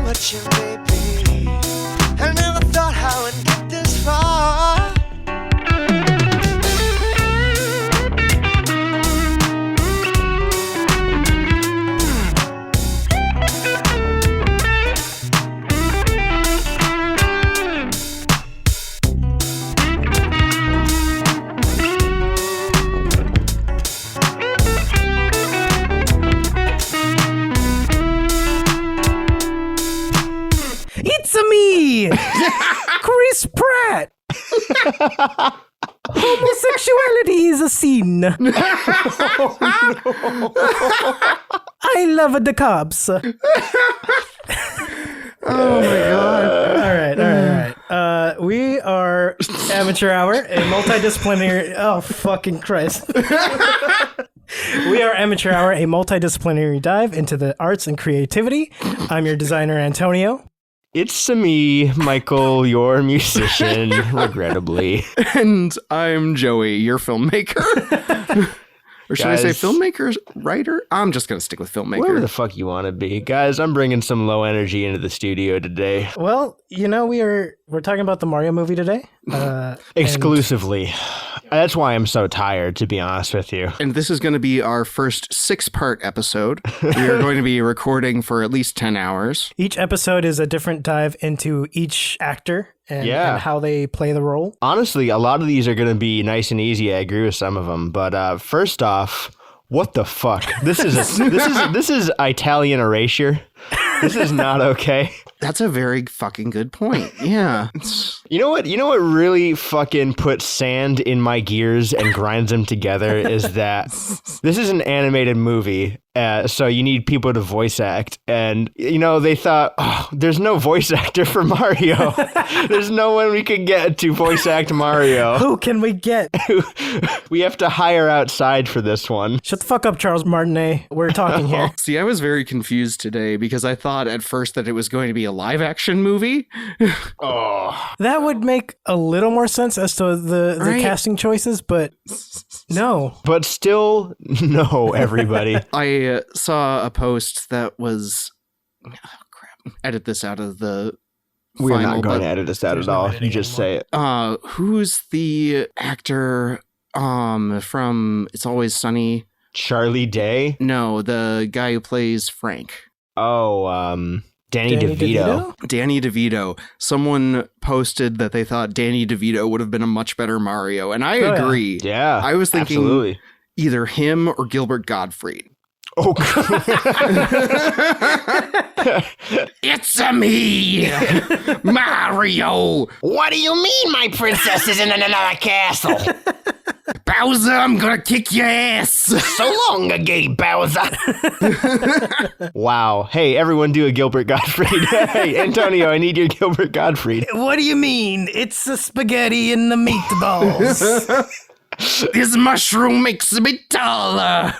what you may be. I never thought how I'd get this far. Me, Chris Pratt. Homosexuality is a sin. I love the cops. Oh my God. All right. We are Amateur Hour, a multidisciplinary... Oh, fucking Christ. We are Amateur Hour, a multidisciplinary dive into the arts and creativity. I'm your designer, Antonio. It's me, Michael, your musician, regrettably. And I'm Joey, your filmmaker. Or should I say filmmaker, writer? I'm just going to stick with filmmaker. Whatever the fuck you want to be. Guys, I'm bringing some low energy into the studio today. Well, you know, we're talking about the Mario movie today. Exclusively. That's why I'm so tired, to be honest with you. And this is going to be our first 6-part episode. We are going to be recording for at least 10 hours. Each episode is a different dive into each actor and how they play the role. Honestly, a lot of these are going to be nice and easy. I agree with some of them. But first off, what the fuck? This is Italian erasure. This is not okay. That's a very fucking good point. Yeah. You know what really fucking puts sand in my gears and grinds them together is that this is an animated movie. So you need people to voice act. And, you know, they thought, oh, there's no voice actor for Mario. There's no one we could get to voice act Mario. Who can we get? We have to hire outside for this one. Shut the fuck up, Charles Martinet. We're talking here. See, I was very confused today because I thought at first that it was going to be a live action movie. Oh, that would make a little more sense as to the casting choices, but no. But still, no, everybody. I saw a post that was... Oh, crap. Edit this out of the We're not going to edit this out at all. You just say it. Who's the actor from It's Always Sunny? Charlie Day? No, the guy who plays Frank. Oh, Danny DeVito. Danny DeVito. Someone posted that they thought Danny DeVito would have been a much better Mario, and I agree. Yeah, I was thinking absolutely. Either him or Gilbert Gottfried. Oh, it's a me, Mario. What do you mean my princess is in another castle? Bowser, I'm gonna kick your ass. So long, gay Bowser. Wow. Hey, everyone do a Gilbert Gottfried. Hey, Antonio, I need your Gilbert Gottfried. What do you mean? It's the spaghetti and the meatballs. This mushroom makes me taller.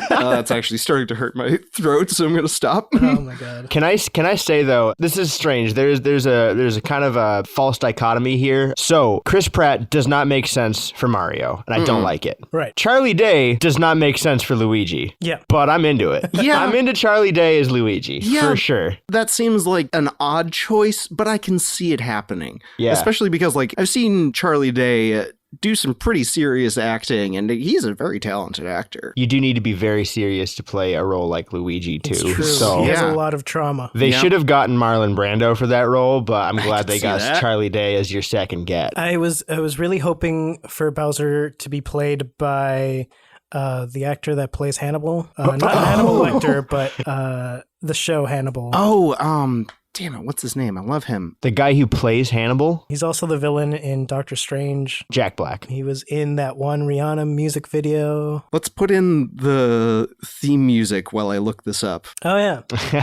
That's actually starting to hurt my throat, so I'm going to stop. Oh my god. Can I say though, this is strange. There's a kind of a false dichotomy here. So Chris Pratt does not make sense for Mario, and I don't like it. Right. Charlie Day does not make sense for Luigi. Yeah. But I'm into it. Yeah. I'm into Charlie Day as Luigi, for sure. That seems like an odd choice, but I can see it happening. Yeah. Especially because, like, I've seen Charlie Day do some pretty serious acting, and he's a very talented actor. You do need to be very serious to play a role like Luigi, too. It's true. So he has a lot of trauma. They should have gotten Marlon Brando for that role, but I'm glad they got that. Charlie Day as your second get. I was really hoping for Bowser to be played by the actor that plays Hannibal. Not Hannibal Lecter, but the show Hannibal. Damn it, what's his name? I love him. The guy who plays Hannibal? He's also the villain in Doctor Strange. Jack Black. He was in that one Rihanna music video. Let's put in the theme music while I look this up. Oh, yeah.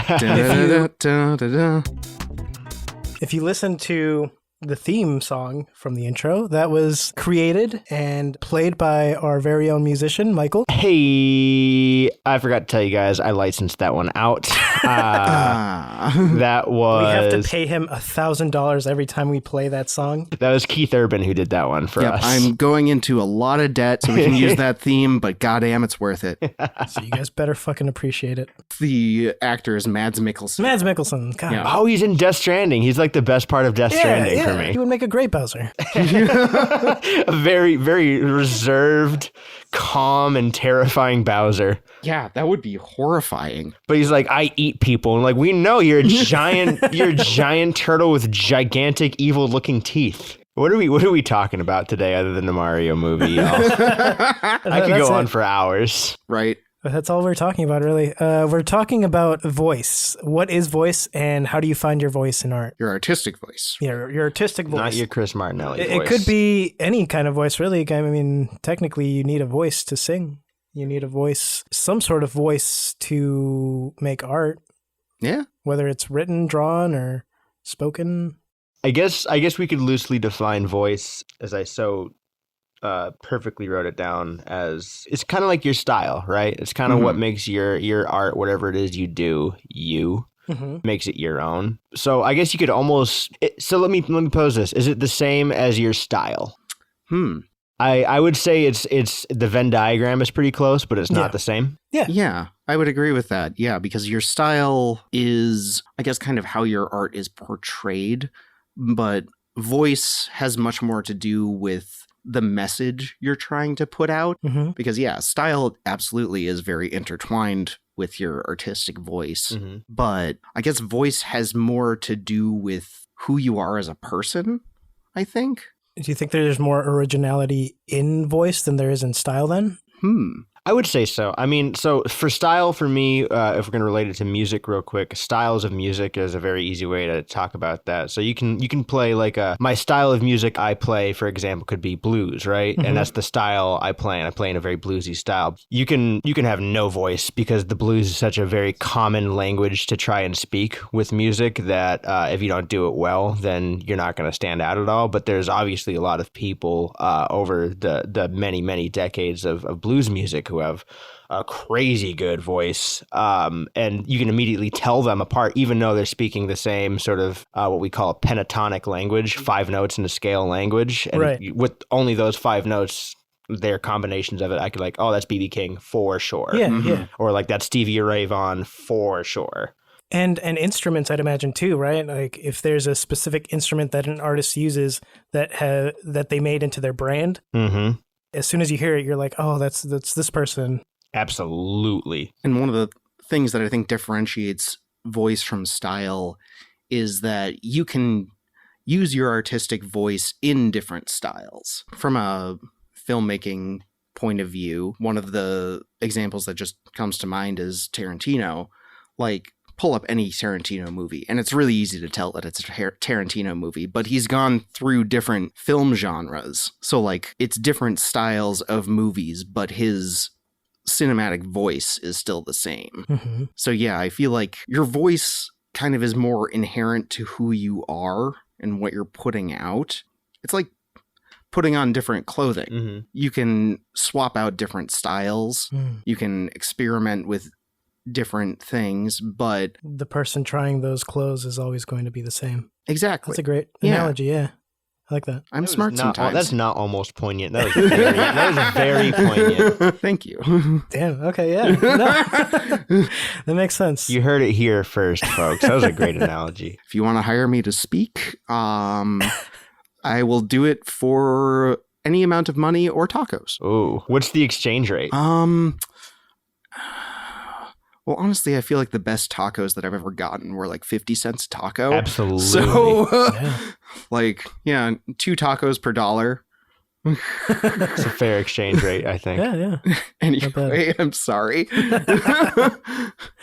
Da-da-da-da-da-da. If you listen to the theme song from the intro that was created and played by our very own musician, Michael. Hey, I forgot to tell you guys, I licensed that one out. That was... We have to pay him $1,000 every time we play that song. That was Keith Urban who did that one for us. I'm going into a lot of debt so we can use that theme, but goddamn, it's worth it. So you guys better fucking appreciate it. The actor is Mads Mikkelsen. Mads Mikkelsen. God. Yeah. Oh, he's in Death Stranding. He's like the best part of Death Stranding for me. He would make a great Bowser. A very, very reserved, calm, and terrifying Bowser. Yeah, that would be horrifying. But he's like, I eat people. And like, we know you're a giant turtle with gigantic, evil-looking teeth. What are we talking about today other than the Mario movie, y'all? I could go on for hours. Right. But that's all we're talking about, really. We're talking about voice. What is voice, and how do you find your voice in art? Your artistic voice. Yeah, your artistic voice. Not your Chris Martinelli voice. It could be any kind of voice, really. I mean, technically, you need a voice to sing. You need a voice, some sort of voice to make art. Yeah. Whether it's written, drawn, or spoken. I guess we could loosely define voice, as I so perfectly wrote it down, as it's kind of like your style, right? It's kind of what makes your art, whatever it is you do, makes it your own. So I guess you could almost. So let me pose this: is it the same as your style? I would say it's the Venn diagram is pretty close, but it's not the same. Yeah, I would agree with that. Yeah, because your style is, I guess, kind of how your art is portrayed, but voice has much more to do with the message you're trying to put out. Because, yeah, style absolutely is very intertwined with your artistic voice, but I guess voice has more to do with who you are as a person, I think. Do you think there's more originality in voice than there is in style then? I would say so. I mean, so for style, for me, if we're going to relate it to music real quick, styles of music is a very easy way to talk about that. So you can play like my style of music I play, for example, could be blues, right? And that's the style I play, and I play in a very bluesy style. You can have no voice because the blues is such a very common language to try and speak with music that if you don't do it well, then you're not going to stand out at all. But there's obviously a lot of people over the many, many decades of blues music who have a crazy good voice, and you can immediately tell them apart, even though they're speaking the same sort of what we call a pentatonic language, 5 notes in a scale language. And with only those 5 notes, their combinations of it, I could like, oh, that's B.B. King for sure. Yeah. Or like that's Stevie Ray Vaughan for sure. And instruments, I'd imagine too, right? Like if there's a specific instrument that an artist uses that they made into their brand, as soon as you hear it, you're like, oh, that's this person. Absolutely. And one of the things that I think differentiates voice from style is that you can use your artistic voice in different styles. From a filmmaking point of view, one of the examples that just comes to mind is Tarantino. Like, pull up any Tarantino movie, and it's really easy to tell that it's a Tarantino movie, but he's gone through different film genres. So, like, it's different styles of movies, but his cinematic voice is still the same. So, yeah, I feel like your voice kind of is more inherent to who you are and what you're putting out. It's like putting on different clothing. You can swap out different styles. You can experiment with different things, but the person trying those clothes is always going to be the same. Exactly. That's a great analogy. Yeah. I like that. I'm smart sometimes. That's not almost poignant. That was very poignant. Thank you. Damn. Okay. Yeah. No. That makes sense. You heard it here first, folks. That was a great analogy. If you want to hire me to speak, I will do it for any amount of money or tacos. Ooh. What's the exchange rate? Well, honestly, I feel like the best tacos that I've ever gotten were like 50 cents a taco. Absolutely. So, like, yeah, 2 tacos per $1. It's a fair exchange rate, I think. Yeah. Anyway, I'm sorry.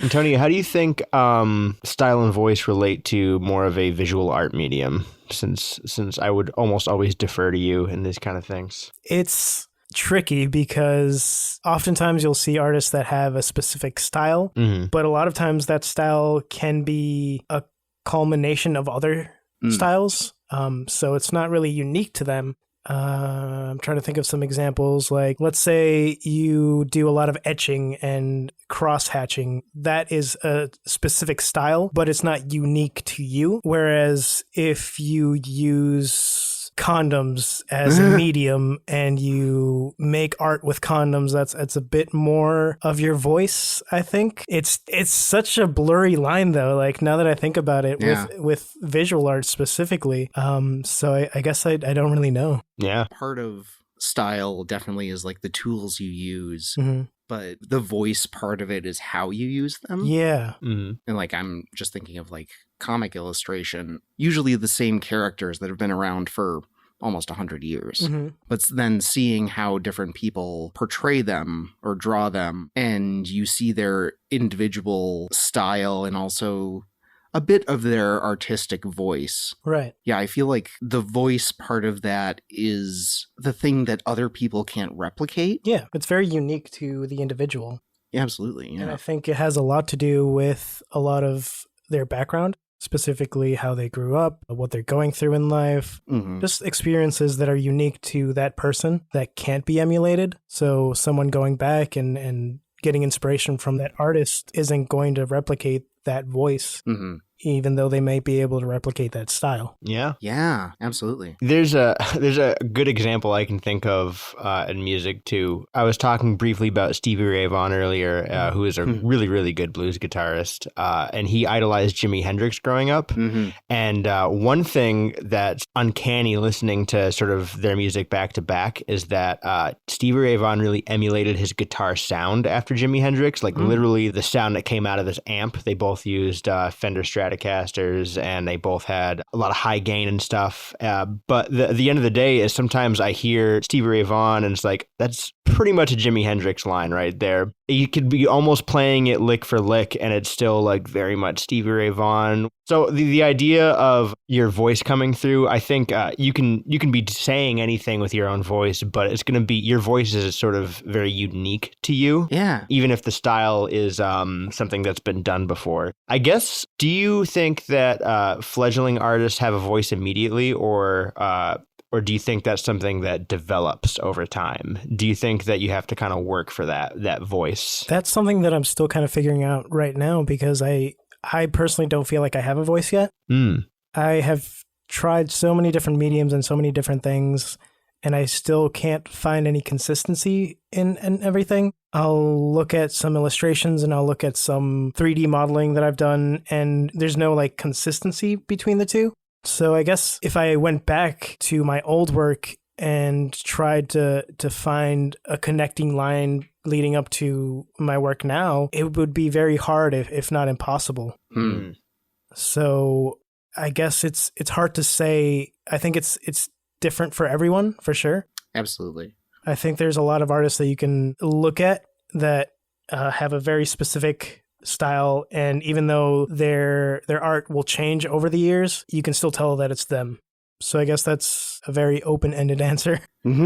Antonio, how do you think style and voice relate to more of a visual art medium? Since I would almost always defer to you in these kind of things. It's tricky because oftentimes you'll see artists that have a specific style, but a lot of times that style can be a culmination of other styles. So it's not really unique to them. I'm trying to think of some examples. Like, let's say you do a lot of etching and cross-hatching. That is a specific style, but it's not unique to you. Whereas if you use condoms as a medium and you make art with condoms, that's a bit more of your voice, I think. It's such a blurry line though, like now that I think about it, with visual art specifically. So I guess I don't really know. Yeah. Part of style definitely is like the tools you use, but the voice part of it is how you use them. Yeah. And like I'm just thinking of like comic illustration, usually the same characters that have been around for almost 100 years. But then seeing how different people portray them or draw them, and you see their individual style and also a bit of their artistic voice. Right. Yeah, I feel like the voice part of that is the thing that other people can't replicate. Yeah, it's very unique to the individual. Yeah, absolutely. And I Yeah. think it has a lot to do with a lot of their background, specifically how they grew up, what they're going through in life, just experiences that are unique to that person that can't be emulated. So someone going back and getting inspiration from that artist isn't going to replicate that voice, even though they may be able to replicate that style. Yeah. Yeah, absolutely. There's a good example I can think of in music too. I was talking briefly about Stevie Ray Vaughan earlier, who is a really, really good blues guitarist, and he idolized Jimi Hendrix growing up. And one thing that's uncanny listening to sort of their music back to back is that Stevie Ray Vaughan really emulated his guitar sound after Jimi Hendrix, like literally the sound that came out of this amp. They both used Fender Stratocasters, and they both had a lot of high gain and stuff. But the end of the day is sometimes I hear Stevie Ray Vaughan and it's like, that's pretty much a Jimi Hendrix line right there. You could be almost playing it lick for lick and it's still like very much Stevie Ray Vaughan. So the idea of your voice coming through, I think you can be saying anything with your own voice, but it's going to be, your voice is sort of very unique to you. Yeah. Even if the style is something that's been done before. I guess, do you think that fledgling artists have a voice immediately, or do you think that's something that develops over time? Do you think that you have to kind of work for that voice? That's something that I'm still kind of figuring out right now, because I personally don't feel like I have a voice yet. I have tried so many different mediums and so many different things, and I still can't find any consistency in everything. I'll look at some illustrations and I'll look at some 3D modeling that I've done, and there's no like consistency between the two. So I guess if I went back to my old work and tried to find a connecting line leading up to my work now, it would be very hard, if not impossible. So I guess it's hard to say. I think it's different for everyone, for sure. Absolutely. I think there's a lot of artists that you can look at that have a very specific style, and even though their art will change over the years, you can still tell that it's them. So I guess that's a very open-ended answer.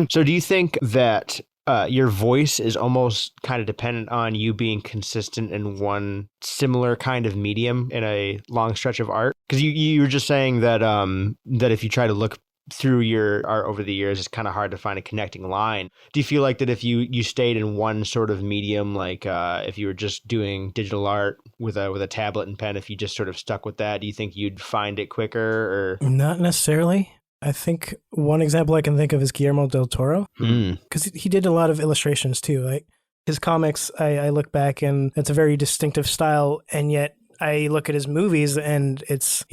So do you think that your voice is almost kind of dependent on you being consistent in one similar kind of medium in a long stretch of art? Because you were just saying that that if you try to look through your art over the years, it's kind of hard to find a connecting line. Do you feel like that if you stayed in one sort of medium, like if you were just doing digital art with a tablet and pen, if you just sort of stuck with that, do you think you'd find it quicker? Or Not necessarily. I think one example I can think of is Guillermo Del Toro, because he did a lot of illustrations too. Like his comics, I look back and it's a very distinctive style, and yet I look at his movies and it's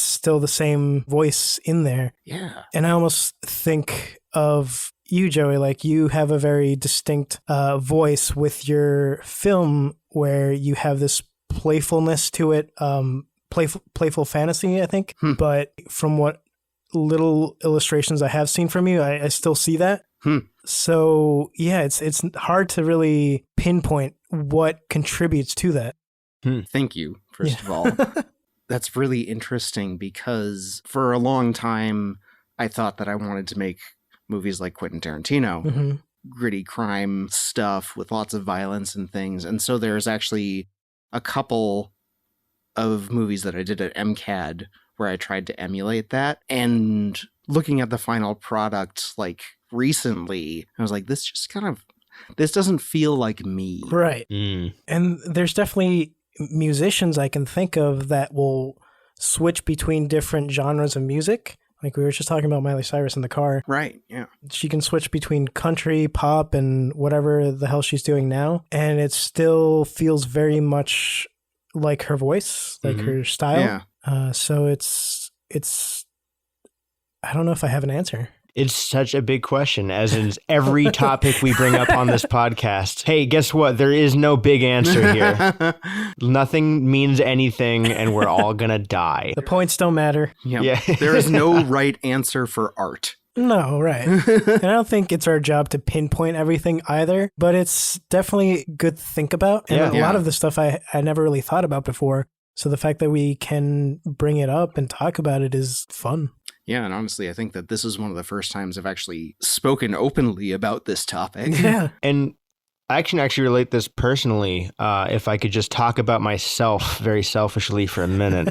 still the same voice in there. Yeah. And I almost think of you, Joey, like you have a very distinct voice with your film, where you have this playfulness to it, playful fantasy, I think. But from what little illustrations I have seen from you, I still see that. So yeah, it's hard to really pinpoint what contributes to that. Thank you, first of all. That's really interesting, because for a long time, I thought that I wanted to make movies like Quentin Tarantino, gritty crime stuff with lots of violence and things. And so there's actually a couple of movies that I did at MCAD where I tried to emulate that. And looking at the final product, like recently, I was like, this doesn't feel like me. Right. And there's definitely musicians I can think of that will switch between different genres of music. Like we were just talking about Miley Cyrus in the car. Right, yeah. She can switch between country, pop, and whatever the hell she's doing now. And it still feels very much like her voice, like her style. Yeah. So it's, I don't know if I have an answer. It's such a big question, as in every topic we bring up on this podcast. Hey, guess what? There is no big answer here. Nothing means anything, and we're all going to die. The points don't matter. Yeah. There is no right answer for art. No, right. And I don't think it's our job to pinpoint everything either, but it's definitely good to think about. And a lot of the stuff I never really thought about before. So the fact that we can bring it up and talk about it is fun. Yeah, and honestly, I think that this is one of the first times I've actually spoken openly about this topic. Yeah. And I can actually relate this personally, if I could just talk about myself very selfishly for a minute.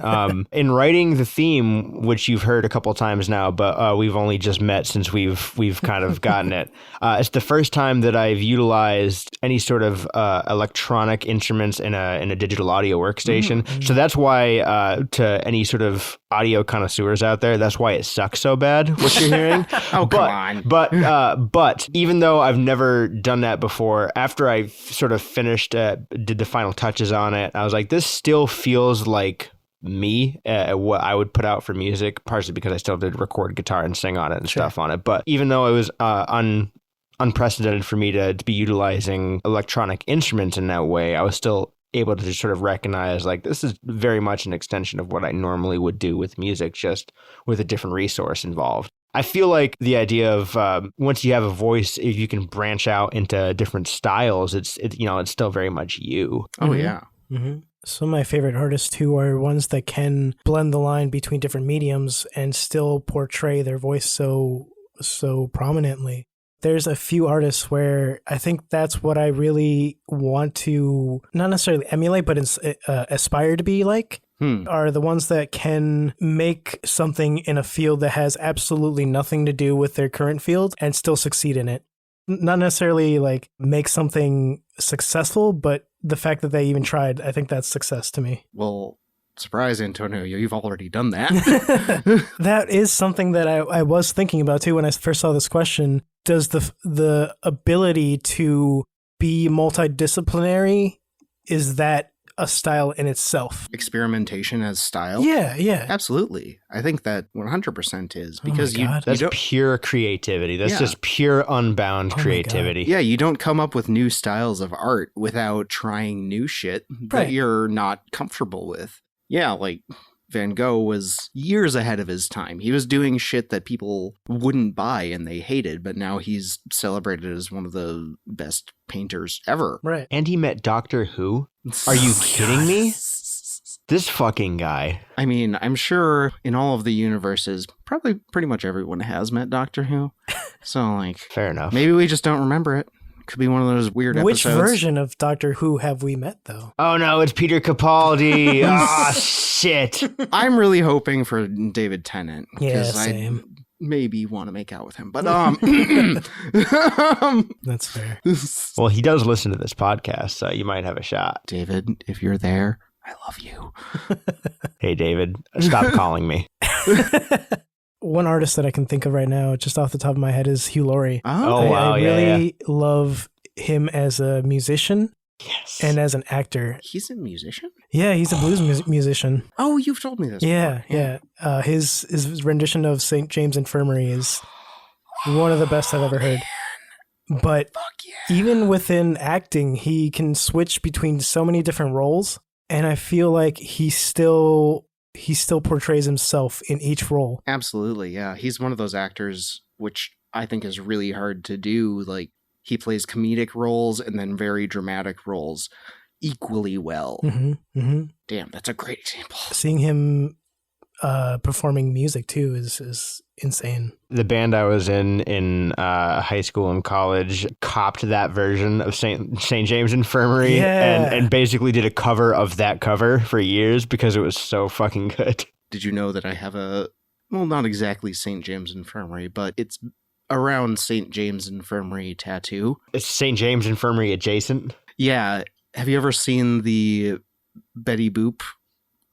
In writing the theme, which you've heard a couple of times now, but we've only just met since we've kind of gotten it. It's the first time that I've utilized any sort of electronic instruments in a digital audio workstation. Mm-hmm. So that's why, to any sort of audio connoisseurs out there, that's why it sucks so bad, what you're hearing. Come on. But even though I've never done that before, after I sort of finished, did the final touches on it, I was like, this still feels like me, what I would put out for music, partially because I still did record guitar and sing on it and stuff on it. But even though it was unprecedented for me to be utilizing electronic instruments in that way, I was still able to just sort of recognize, like, this is very much an extension of what I normally would do with music, just with a different resource involved. I feel like the idea of once you have a voice, if you can branch out into different styles, it's still very much you. Oh, yeah. Mm-hmm. Some of my favorite artists too are ones that can blend the line between different mediums and still portray their voice so prominently. There's a few artists where I think that's what I really want to not necessarily emulate, but aspire to be like. Are the ones that can make something in a field that has absolutely nothing to do with their current field and still succeed in it. Not necessarily like make something successful, but the fact that they even tried, I think that's success to me. Well, surprise, Antonio, you've already done that. That is something that I was thinking about too when I first saw this question. Does the ability to be multidisciplinary, is that a style in itself? Experimentation as style? Yeah. Absolutely. I think that 100% is, because that's pure creativity. That's just pure unbound creativity. Yeah, you don't come up with new styles of art without trying new shit that you're not comfortable with. Yeah, like Van Gogh was years ahead of his time. He was doing shit that people wouldn't buy and they hated, but now he's celebrated as one of the best painters ever. Right. And he met Doctor Who? Are you kidding me? This fucking guy. I mean, I'm sure in all of the universes, probably pretty much everyone has met Doctor Who. So, like, fair enough. Maybe we just don't remember it. Could be one of those weird episodes. Which version of Doctor Who have we met, though? Oh, no, it's Peter Capaldi. Shit. I'm really hoping for David Tennant. Yeah, same. I maybe want to make out with him, but That's fair. Well, he does listen to this podcast, so you might have a shot. David, if you're there, I love you. Hey, David, stop calling me. One artist that I can think of right now, just off the top of my head, is Hugh Laurie. Oh, wow. I really love him as a musician. Yes. And as an actor. He's a musician? Yeah, he's a blues musician. Oh, you've told me this before. Yeah. His rendition of St. James Infirmary is one of the best I've ever heard. But even within acting, he can switch between so many different roles. And I feel like he still portrays himself in each role. Absolutely, yeah. He's one of those actors, which I think is really hard to do. Like, he plays comedic roles and then very dramatic roles equally well. Mm-hmm, mm-hmm. Damn, that's a great example. Seeing him performing music, too, is insane. The band I was in high school and college copped that version of St. James Infirmary and basically did a cover of that cover for years because it was so fucking good. did you know that I have not exactly St. James Infirmary, but it's around St. James Infirmary tattoo. It's St. James Infirmary adjacent. Yeah. Have you ever seen the Betty Boop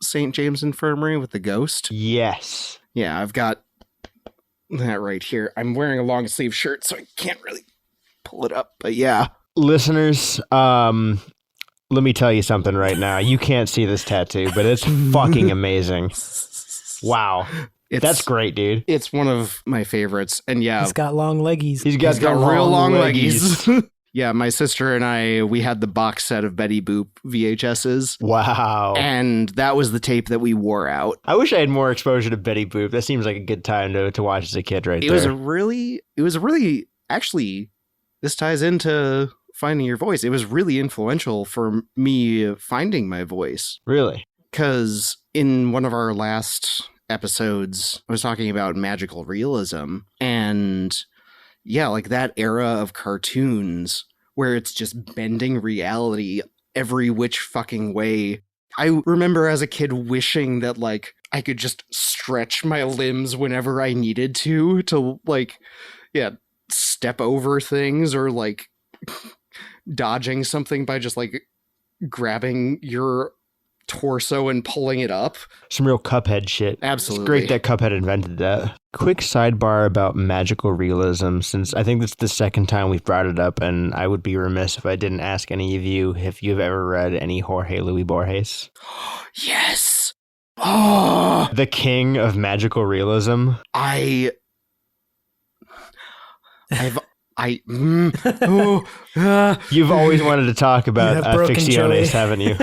St. James Infirmary with the ghost? Yes. Yeah, I've got that right here. I'm wearing a long sleeve shirt, so I can't really pull it up, but yeah. Listeners, let me tell you something right now. You can't see this tattoo, but it's fucking amazing. Wow. That's great, dude. It's one of my favorites. And yeah. He's got long leggies. He's got real long leggies. Yeah, my sister and we had the box set of Betty Boop VHSs. Wow. And that was the tape that we wore out. I wish I had more exposure to Betty Boop. That seems like a good time to watch as a kid right there. It was a really, actually, this ties into finding your voice. It was really influential for me finding my voice. Really? Because in one of our last episodes, I was talking about magical realism, and yeah, like that era of cartoons where it's just bending reality every which fucking way. I remember as a kid wishing that like I could just stretch my limbs whenever I needed to like, yeah, step over things or like dodging something by just like grabbing your torso and pulling it up. Some real Cuphead shit. Absolutely. It's great that Cuphead invented that. Quick sidebar about magical realism, since I think this is the second time we've brought it up, and I would be remiss if I didn't ask any of you if you've ever read any Jorge Luis Borges. Yes. Oh, the king of magical realism. You've always wanted to talk about ficciones, haven't you?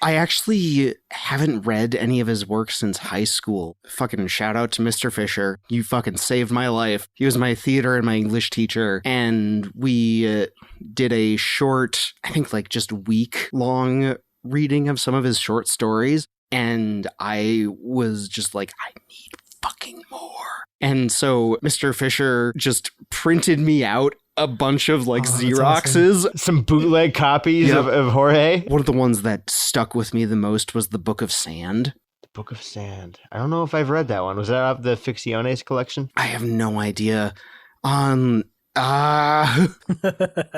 I actually haven't read any of his work since high school. Fucking shout out to Mr. Fisher. You fucking saved my life. He was my theater and my English teacher, and we did a short, I think like just week-long reading of some of his short stories, and I was just like, I need fucking more. And so Mr. Fisher just printed me out a bunch of like Xeroxes. Awesome. Some bootleg copies of Jorge. One of the ones that stuck with me the most was the Book of Sand. The Book of Sand. I don't know if I've read that one. Was that off the Ficciones collection? I have no idea.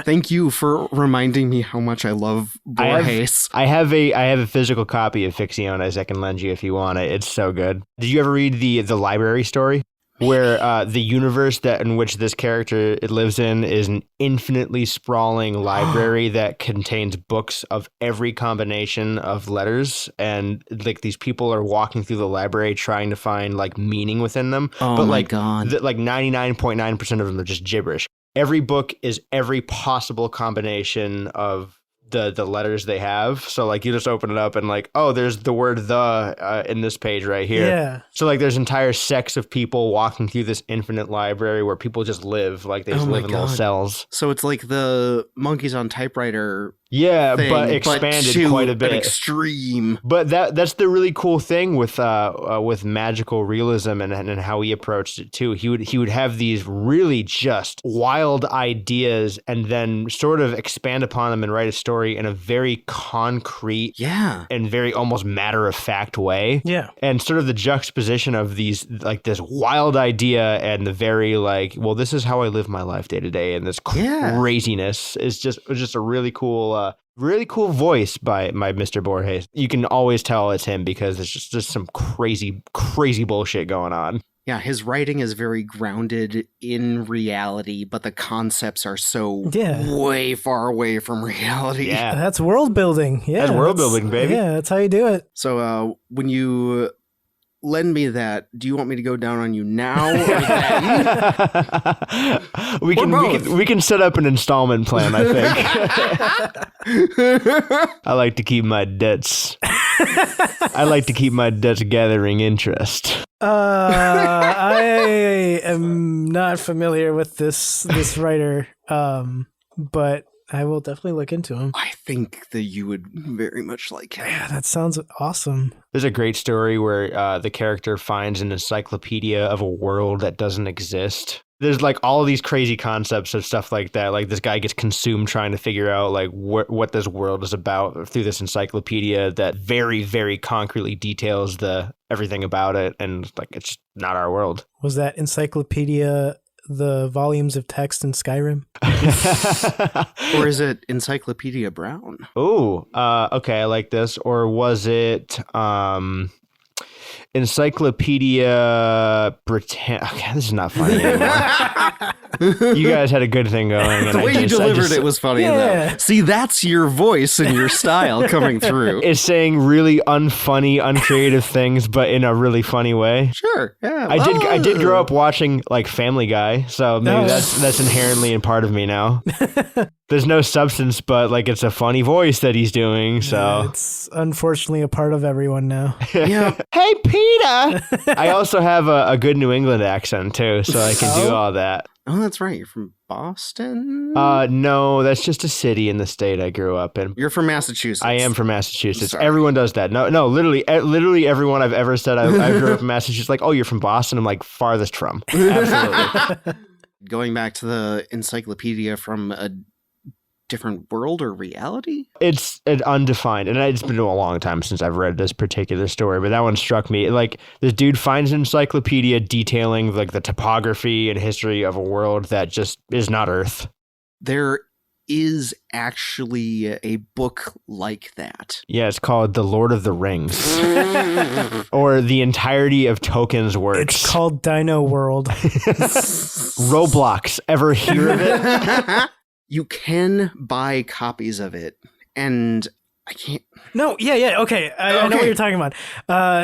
Thank you for reminding me how much I love Borges. I have a physical copy of Ficciones I can lend you if you want it. It's so good. Did you ever read the library story? Where the universe in which this character lives in is an infinitely sprawling library that contains books of every combination of letters, and like these people are walking through the library trying to find like meaning within them. Oh, but my like God. Like 99.9% of them are just gibberish. Every book is every possible combination of the letters they have. So like you just open it up and like, oh, there's the word the in this page right here. Yeah. So like there's entire sects of people walking through this infinite library where people just live, like they just live in little cells. So it's like the Monkeys on Typewriter. Yeah, thing, but expanded quite a bit. An extreme. But that's the really cool thing with magical realism and how he approached it too. He would have these really just wild ideas and then sort of expand upon them and write a story in a very concrete and very almost matter-of-fact way. Yeah. And sort of the juxtaposition of these, like this wild idea and the very like, well, this is how I live my life day to day, and this craziness is just a really cool voice by Mr. Borges. You can always tell it's him because there's just some crazy bullshit going on. Yeah, his writing is very grounded in reality, but the concepts are so way far away from reality. Yeah. That's world building. Yeah. That's world building, baby. Yeah, that's how you do it. So when you lend me that, do you want me to go down on you now or then? we can set up an installment plan, I think. I like to keep my debts. I like to keep my debts gathering interest. I am not familiar with this writer, but I will definitely look into him. I think that you would very much like him. Yeah, that sounds awesome. There's a great story where the character finds an encyclopedia of a world that doesn't exist. There's like all these crazy concepts of stuff like that. Like this guy gets consumed trying to figure out like what this world is about through this encyclopedia that very, very concretely details everything about it. And like, it's not our world. Was that encyclopedia the volumes of text in Skyrim? Or is it Encyclopedia Brown? Oh, okay. I like this. Or was it Encyclopedia Britannia? Okay, this is not funny anymore. You guys had a good thing going. The way you delivered it was funny, though. See, that's your voice and your style coming through. It's saying really unfunny, uncreative things, but in a really funny way. Sure, yeah. I did grow up watching like Family Guy, so maybe that's inherently in part of me now. There's no substance, but like it's a funny voice that he's doing. So it's unfortunately a part of everyone now. Yeah. Hey, Peter. I also have a good New England accent too, so I can do all that. Oh, that's right. You're from Boston? No, that's just a city in the state I grew up in. You're from Massachusetts. I am from Massachusetts. Sorry. Everyone does that. No, literally everyone I've ever said I grew up in Massachusetts, like, oh, you're from Boston? I'm like, farthest from. Absolutely. Going back to the encyclopedia from a different world or reality? It's undefined, and it's been a long time since I've read this particular story, but that one struck me. Like, this dude finds an encyclopedia detailing like the topography and history of a world that just is not Earth. There is actually a book like that. Yeah, it's called The Lord of the Rings. Or the entirety of Tolkien's works. It's called Dino World. Roblox. Ever hear of it? You can buy copies of it, and I can't... No, yeah, okay. I know what you're talking about.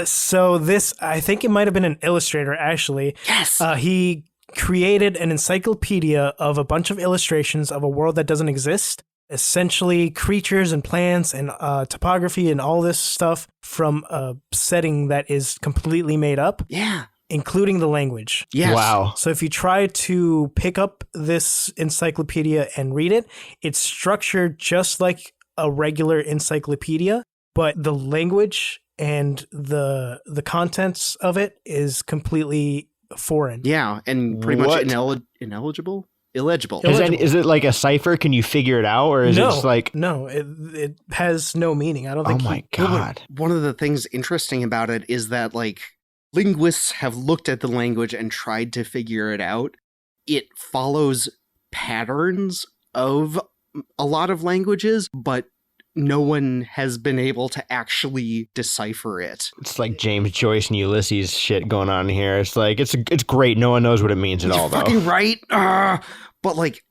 So this, I think it might have been an illustrator, actually. Yes! He created an encyclopedia of a bunch of illustrations of a world that doesn't exist. Essentially, creatures and plants and topography and all this stuff from a setting that is completely made up. Yeah. Including the language. Yes. Wow. So if you try to pick up this encyclopedia and read it, it's structured just like a regular encyclopedia, but the language and the contents of it is completely foreign. Yeah, and pretty much ineligible? Illegible. Is it like a cipher? Can you figure it out? Or is it just like... No, it has no meaning. I don't think... Oh my God. One of the things interesting about it is that, like, linguists have looked at the language and tried to figure it out. It follows patterns of a lot of languages, but no one has been able to actually decipher it. It's like James Joyce and Ulysses shit going on here. It's like, it's great. No one knows what it means at all, though. Fucking right. But like,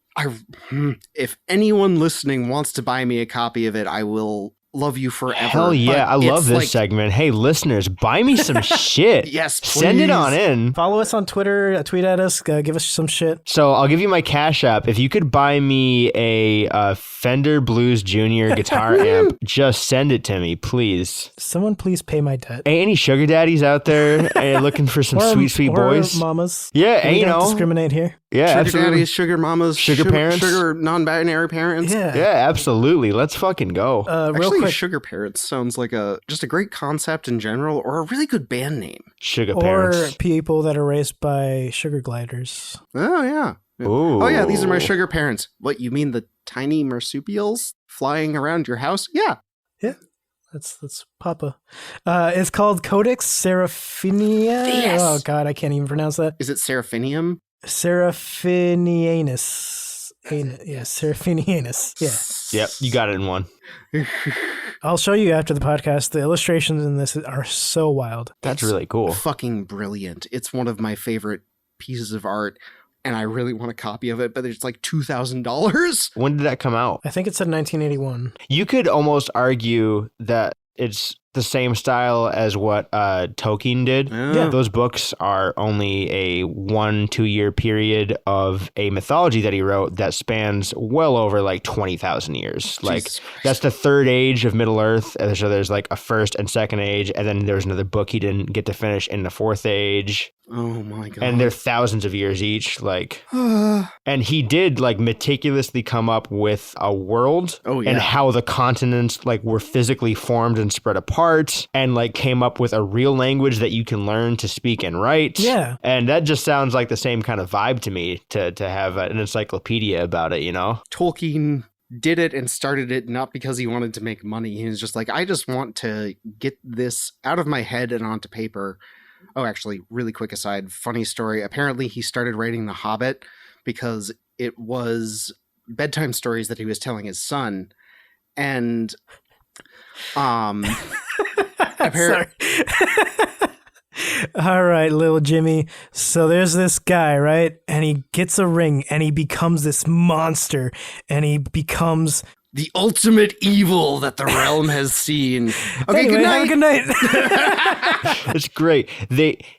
if anyone listening wants to buy me a copy of it, I will love you forever. Hell yeah, I love this like, segment. Hey, listeners, buy me some shit. Yes, please. Send it on in. Follow us on Twitter, tweet at us, give us some shit. So I'll give you my Cash App. If you could buy me a Fender Blues Junior guitar amp, just send it to me, please. Someone please pay my debt. Hey, any sugar daddies out there looking for some sweet boys? Mamas. Yeah, we you don't know. discriminate here. Yeah, sugar absolutely. daddies, sugar mamas, sugar parents, sugar non-binary parents. Yeah, absolutely. Let's fucking go. Real Actually, quick. sugar parents sounds like just a great concept in general, or a really good band name. Sugar or parents. people that are raised by sugar gliders. Oh yeah. Ooh. Oh yeah, these are my sugar parents. What, you mean the tiny marsupials flying around your house? Yeah. That's Papa. It's called Codex Seraphinianus. Yes. Oh God, I can't even pronounce that. Is it Seraphinium? Seraphinianus. Yeah, Seraphinianus. Yeah. Yep, you got it in one. I'll show you after the podcast. The illustrations in this are so wild. That's really cool. Fucking brilliant. It's one of my favorite pieces of art, and I really want a copy of it, but it's like $2,000. When did that come out? I think it said 1981. You could almost argue that it's the same style as what Tolkien did. Yeah. Those books are only a 1-2 year period of a mythology that he wrote that spans well over like 20,000 years. Like Jesus Christ. that's the third age of Middle Earth. And so there's like a first and second age. And then there's another book he didn't get to finish in the fourth age. Oh my God. And they're thousands of years each. Like, and he did like meticulously come up with a world Oh, yeah. and how the continents like were physically formed and spread apart. apart and like came up with a real language that you can learn to speak and write. Yeah. And that just sounds like the same kind of vibe to me to have an encyclopedia about it, you know? Tolkien did it and started it not because he wanted to make money. He was just like, I just want to get this out of my head and onto paper. Oh, actually, really quick aside, funny story. Apparently, he started writing The Hobbit because it was bedtime stories that he was telling his son. And apparently... All right, little Jimmy. So there's this guy, right? And he gets a ring and he becomes this monster and he becomes the ultimate evil that the realm has seen. Okay, anyway, good night. have a good night. It's great.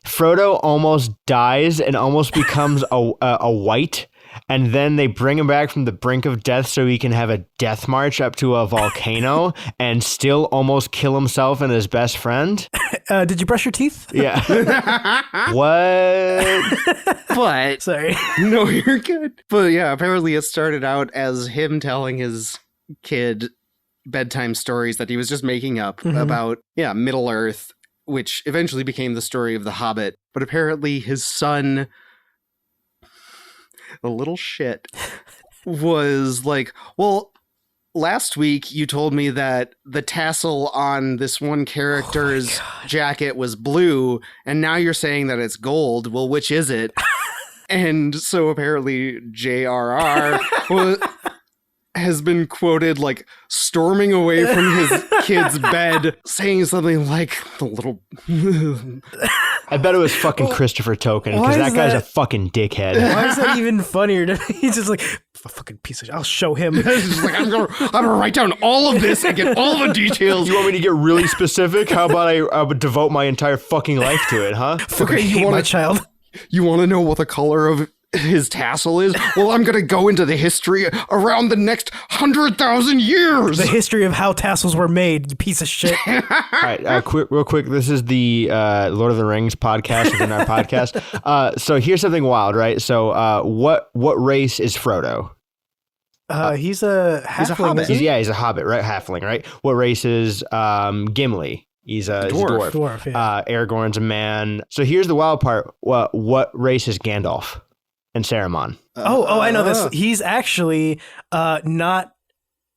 Frodo almost dies and almost becomes a white, and then they bring him back from the brink of death so he can have a death march up to a volcano and still almost kill himself and his best friend. Did you brush your teeth? Yeah. What? But Sorry. no, you're good. But yeah, apparently it started out as him telling his kid bedtime stories that he was just making up about, Middle Earth, which eventually became the story of The Hobbit. But apparently his son, the little shit, was like, well, last week you told me that the tassel on this one character's jacket was blue, and now you're saying that it's gold. Well, which is it? And so apparently J.R.R. has been quoted like storming away from his kid's bed, saying something like, the little... I bet it was fucking Christopher Tolkien, because that guy's a fucking dickhead. Why is that even funnier to me? He's just like, a fucking piece of shit. I'll show him. He's just like, I'm gonna write down all of this and get all the details. You want me to get really specific? How about I would devote my entire fucking life to it, huh? Okay, you want my child? You want to know what the color of his tassel is? Well, I'm gonna go into the history around the next 100,000 years. The history of how tassels were made, you piece of shit. All right, real quick. This is the Lord of the Rings podcast within our podcast. So here's something wild, right? So what race is Frodo? He's a halfling. He's a hobbit. Isn't he? He's a hobbit, right? Halfling, right? What race is Gimli? He's a dwarf. Dwarf, yeah. Aragorn's a man. So here's the wild part. What race is Gandalf and Saruman? I know this. He's actually not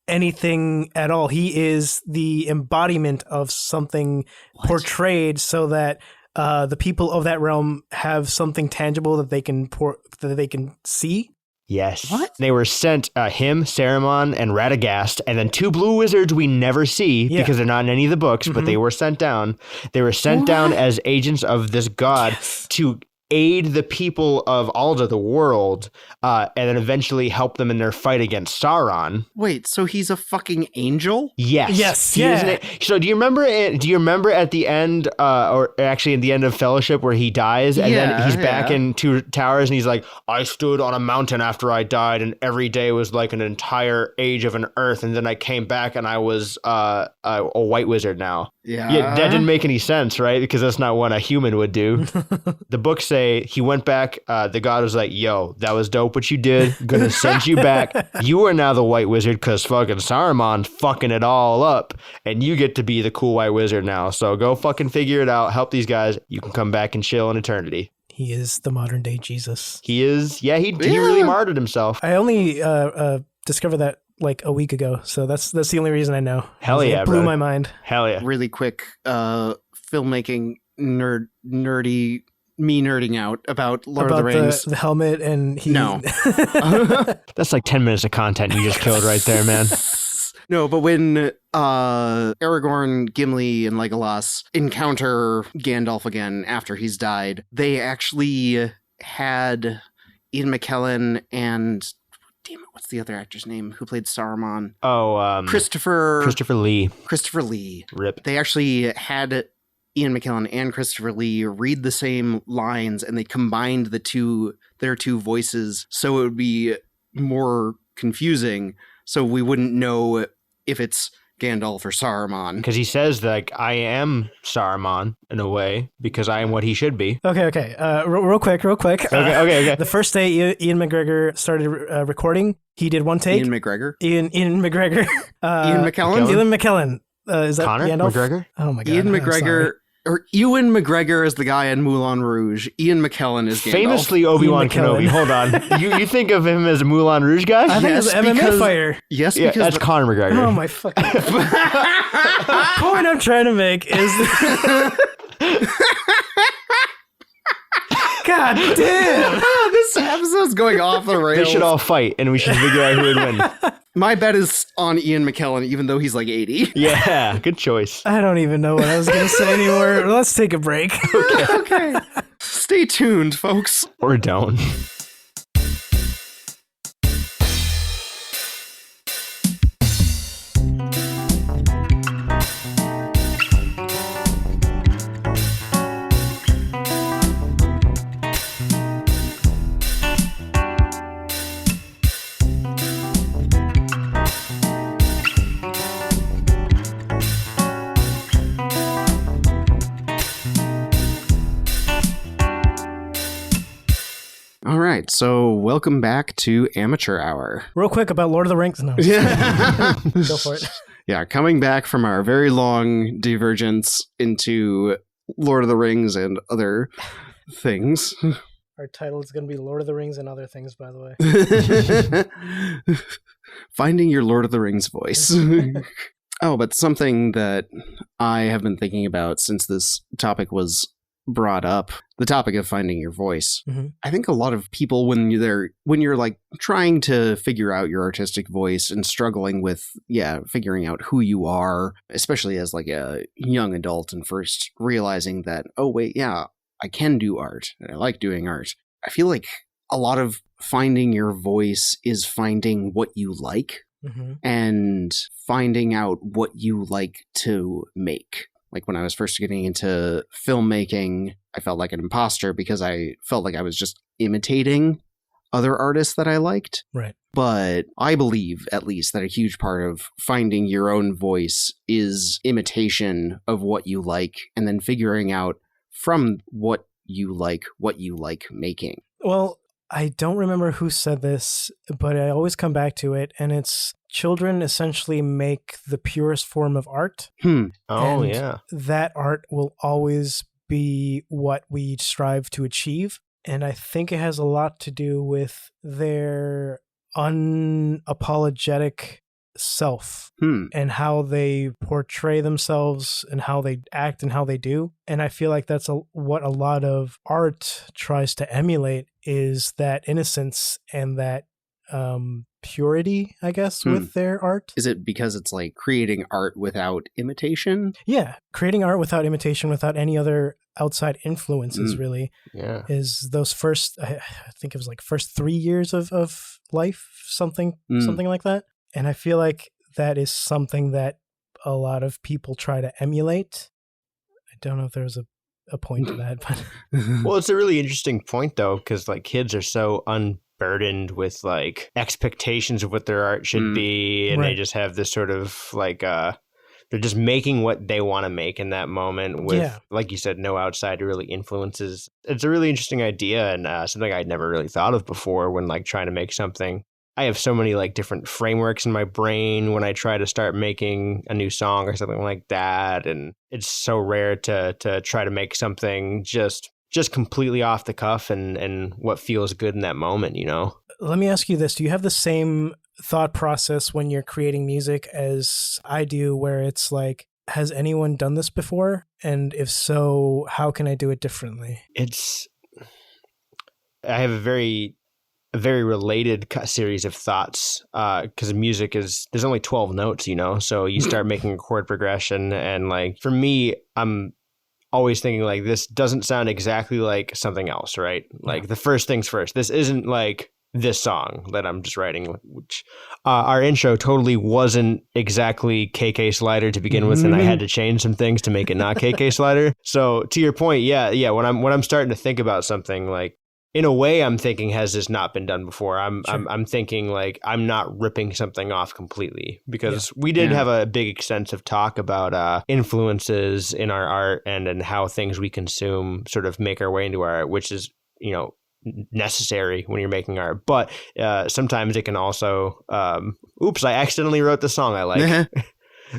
anything at all. He is the embodiment of something portrayed so that the people of that realm have something tangible that they can see. Yes. What? They were sent him, Saruman, and Radagast, and then two blue wizards we never see because they're not in any of the books, but they were sent down. They were sent down as agents of this god to aid the people of Alda, the world, and then eventually help them in their fight against Sauron. Wait, so he's a fucking angel? Yes, He is so do you remember at the end, or actually at the end of Fellowship where he dies and then he's back in Two Towers and he's like, I stood on a mountain after I died and every day was like an entire age of an earth, and then I came back and I was a white wizard now. Yeah, that didn't make any sense, right? Because that's not what a human would do. The books say he went back. The god was like, yo, that was dope what you did. Gonna send you back. You are now the white wizard because fucking Saruman fucking it all up. And you get to be the cool white wizard now. So go fucking figure it out. Help these guys. You can come back and chill in eternity. He is the modern day Jesus. He is. Yeah, he really martyred himself. I only discovered that like a week ago, so that's the only reason I know. Hell yeah, it blew brother. my mind. Hell yeah. Really quick, filmmaking nerdy, me nerding out about Lord of the Rings. The helmet and he... No. That's like 10 minutes of content you just killed right there, man. No, but when Aragorn, Gimli, and Legolas encounter Gandalf again after he's died, they actually had Ian McKellen and... Damn it, what's the other actor's name who played Saruman? Oh, Christopher Lee. Christopher Lee. Rip. They actually had Ian McKellen and Christopher Lee read the same lines, and they combined their two voices so it would be more confusing, so we wouldn't know if it's Gandalf or Saruman. Because he says, like, I am Saruman in a way, because I am what he should be. Okay. Real quick. Okay. The first day Ian McGregor started recording, he did one take. Ian McGregor? Ian McGregor. Ian McKellen? Ian McKellen. Is that Conor Gandalf? McGregor? Oh my god. Ian I'm McGregor, sorry. or Ewan McGregor is the guy in Moulin Rouge. Ian McKellen is Gandalf. Famously Obi-Wan Ian McKellen. Kenobi. Hold on. You think of him as a Moulin Rouge guy? I think Yes, it's an MMA because- fighter. Yes, Yeah, because that's Conor McGregor. Oh my fucking. The point I'm trying to make is. God damn! this episode's going off the They rails. should all fight, and we should figure out who would win. My bet is on Ian McKellen, even though he's like 80. Yeah, good choice. I don't even know what I was going to say anymore. Let's take a break. Okay. Stay tuned, folks. Or don't. All right, so welcome back to Amateur Hour. Real quick about Lord of the Rings. No, Yeah. go for it. Yeah, coming back from our very long divergence into Lord of the Rings and other things. Our title is going to be Lord of the Rings and Other Things, by the way. Finding your Lord of the Rings voice. Oh, but something that I have been thinking about since this topic was brought up, the topic of finding your voice. Mhm. I think a lot of people when you're like trying to figure out your artistic voice and struggling with figuring out who you are, especially as like a young adult and first realizing that, oh wait, yeah, I can do art and I like doing art. I feel like a lot of finding your voice is finding what you like Mhm. and finding out what you like to make. Like when I was first getting into filmmaking, I felt like an imposter because I felt like I was just imitating other artists that I liked. Right. But I believe, at least, that a huge part of finding your own voice is imitation of what you like and then figuring out from what you like making. Well, I don't remember who said this, but I always come back to it, and it's children essentially make the purest form of art. Oh, And yeah. that art will always be what we strive to achieve. And I think it has a lot to do with their unapologetic self and how they portray themselves and how they act and how they do. And I feel like that's what a lot of art tries to emulate, is that innocence and that purity, I guess, with their art. Is it because it's like creating art without imitation? Yeah, creating art without imitation, without any other outside influences, really, Yeah. is those first, I think it was like first 3 years of life, something like that. And I feel like that is something that a lot of people try to emulate. I don't know if there's a point to that, but Well, it's a really interesting point, though, because like kids are so unburdened with like expectations of what their art should be, and they Right. just have this sort of like they're just making what they want to make in that moment with, like you said, no outside really influences. It's a really interesting idea and something I'd never really thought of before when like trying to make something. I have so many like different frameworks in my brain when I try to start making a new song or something like that, and it's so rare to try to make something just completely off the cuff and what feels good in that moment, you know? let me ask you this. Do you have the same thought process when you're creating music as I do, where it's like, has anyone done this before? And if so, how can I do it differently? I have a very related series of thoughts because music there's only 12 notes, you know, so you start making a chord progression, and like for me, I'm always thinking like, this doesn't sound exactly like something else, right? Like the first things first, this isn't like this song that I'm just writing, which our intro totally wasn't exactly KK Slider to begin with, and I had to change some things to make it not KK Slider. So to your point, yeah, when I'm starting to think about something, like in a way, I'm thinking, has this not been done before? I'm thinking like, I'm not ripping something off completely, because we did have a big extensive talk about influences in our art and how things we consume sort of make our way into our art, which is, you know, necessary when you're making art. But sometimes it can also, oops, I accidentally wrote the song I like.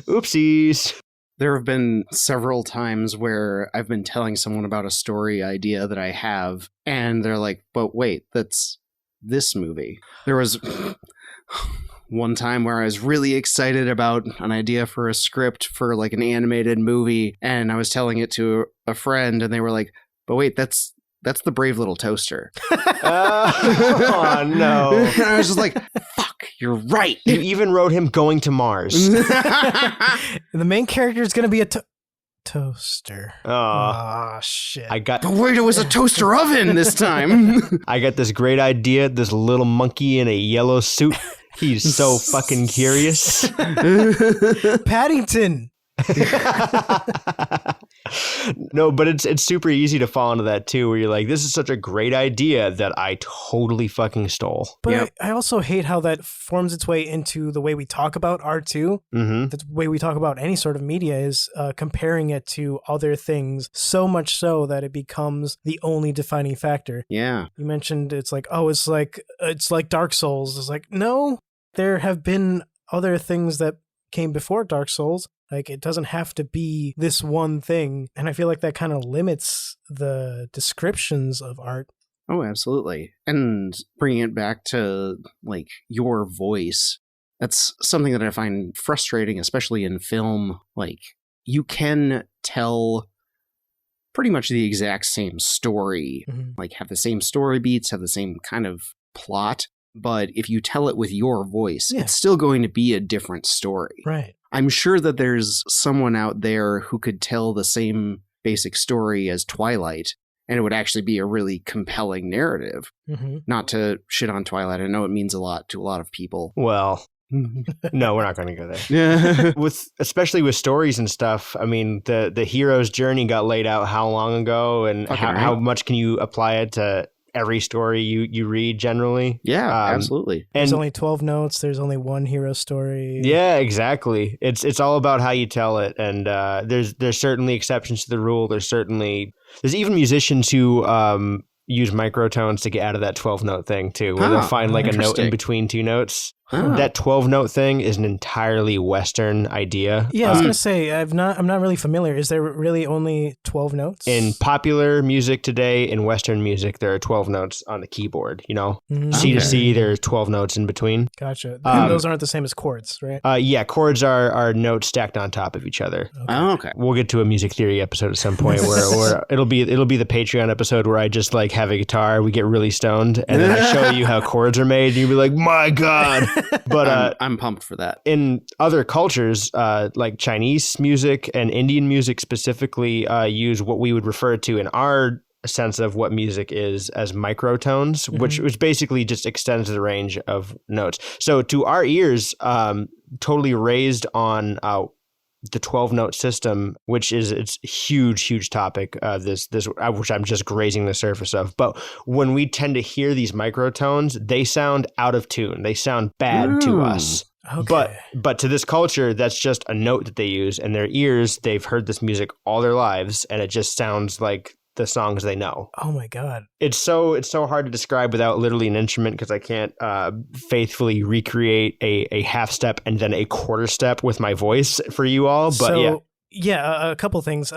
Oopsies. There have been several times where I've been telling someone about a story idea that I have, and they're like, but wait, that's this movie. There was one time where I was really excited about an idea for a script for like an animated movie, and I was telling it to a friend, and they were like, but wait, that's the Brave Little Toaster. Oh, no. And I was just like, fuck, you're right. You even wrote him going to Mars. The main character is going to be a toaster. Oh, shit. But wait, it was a toaster oven this time. I got this great idea, this little monkey in a yellow suit. He's so fucking curious. Paddington. No, but it's super easy to fall into that too, where you're like, this is such a great idea that I totally fucking stole. But Yep. I also hate how that forms its way into the way we talk about art too. Mm-hmm. The way we talk about any sort of media is comparing it to other things, so much so that it becomes the only defining factor. Yeah. You mentioned it's like Dark Souls. It's like, no, there have been other things that came before Dark Souls. Like, it doesn't have to be this one thing. And I feel like that kind of limits the descriptions of art. Oh, absolutely. And bringing it back to, like, your voice, that's something that I find frustrating, especially in film. Like, you can tell pretty much the exact same story, like, have the same story beats, have the same kind of plot. But if you tell it with your voice, Yeah. it's still going to be a different story. Right. I'm sure that there's someone out there who could tell the same basic story as Twilight, and it would actually be a really compelling narrative. Mm-hmm. Not to shit on Twilight. I know it means a lot to a lot of people. Well, no, we're not going to go there. Especially with stories and stuff. I mean, the hero's journey got laid out how long ago, and how much can you apply it to every story you read generally? Yeah, absolutely. There's And only 12 notes. There's only one hero story. yeah, exactly. It's all about how you tell it, and there's certainly exceptions to the rule. There's even musicians who use microtones to get out of that 12-note thing too, where they'll find like a note in between two notes. That 12-note thing is an entirely Western idea. Yeah, I was gonna say I'm not really familiar. Is there really only 12 notes In popular music today, in Western music, there are 12 notes on the keyboard. You know, C to C, there are 12 notes in between. Gotcha. And those aren't the same as chords, right? Yeah, chords are notes stacked on top of each other. Oh, okay. We'll get to a music theory episode at some point where it'll be the Patreon episode where I just like have a guitar, we get really stoned, and then I show you how chords are made, and you'll be like, my God. But I'm pumped for that. in other cultures, like Chinese music and Indian music specifically, use what we would refer to in our sense of what music is as microtones, which basically just extends the range of notes. So to our ears, totally raised on the 12-note system, which is it's huge topic. This which I'm just grazing the surface of. But when we tend to hear these microtones, they sound out of tune. They sound bad to us. Okay. But to this culture, that's just a note that they use, and their ears, they've heard this music all their lives, and it just sounds like the songs they know. Oh my God. It's so hard to describe without literally an instrument, because I can't faithfully recreate a half step and then a quarter step with my voice for you all. But a couple things.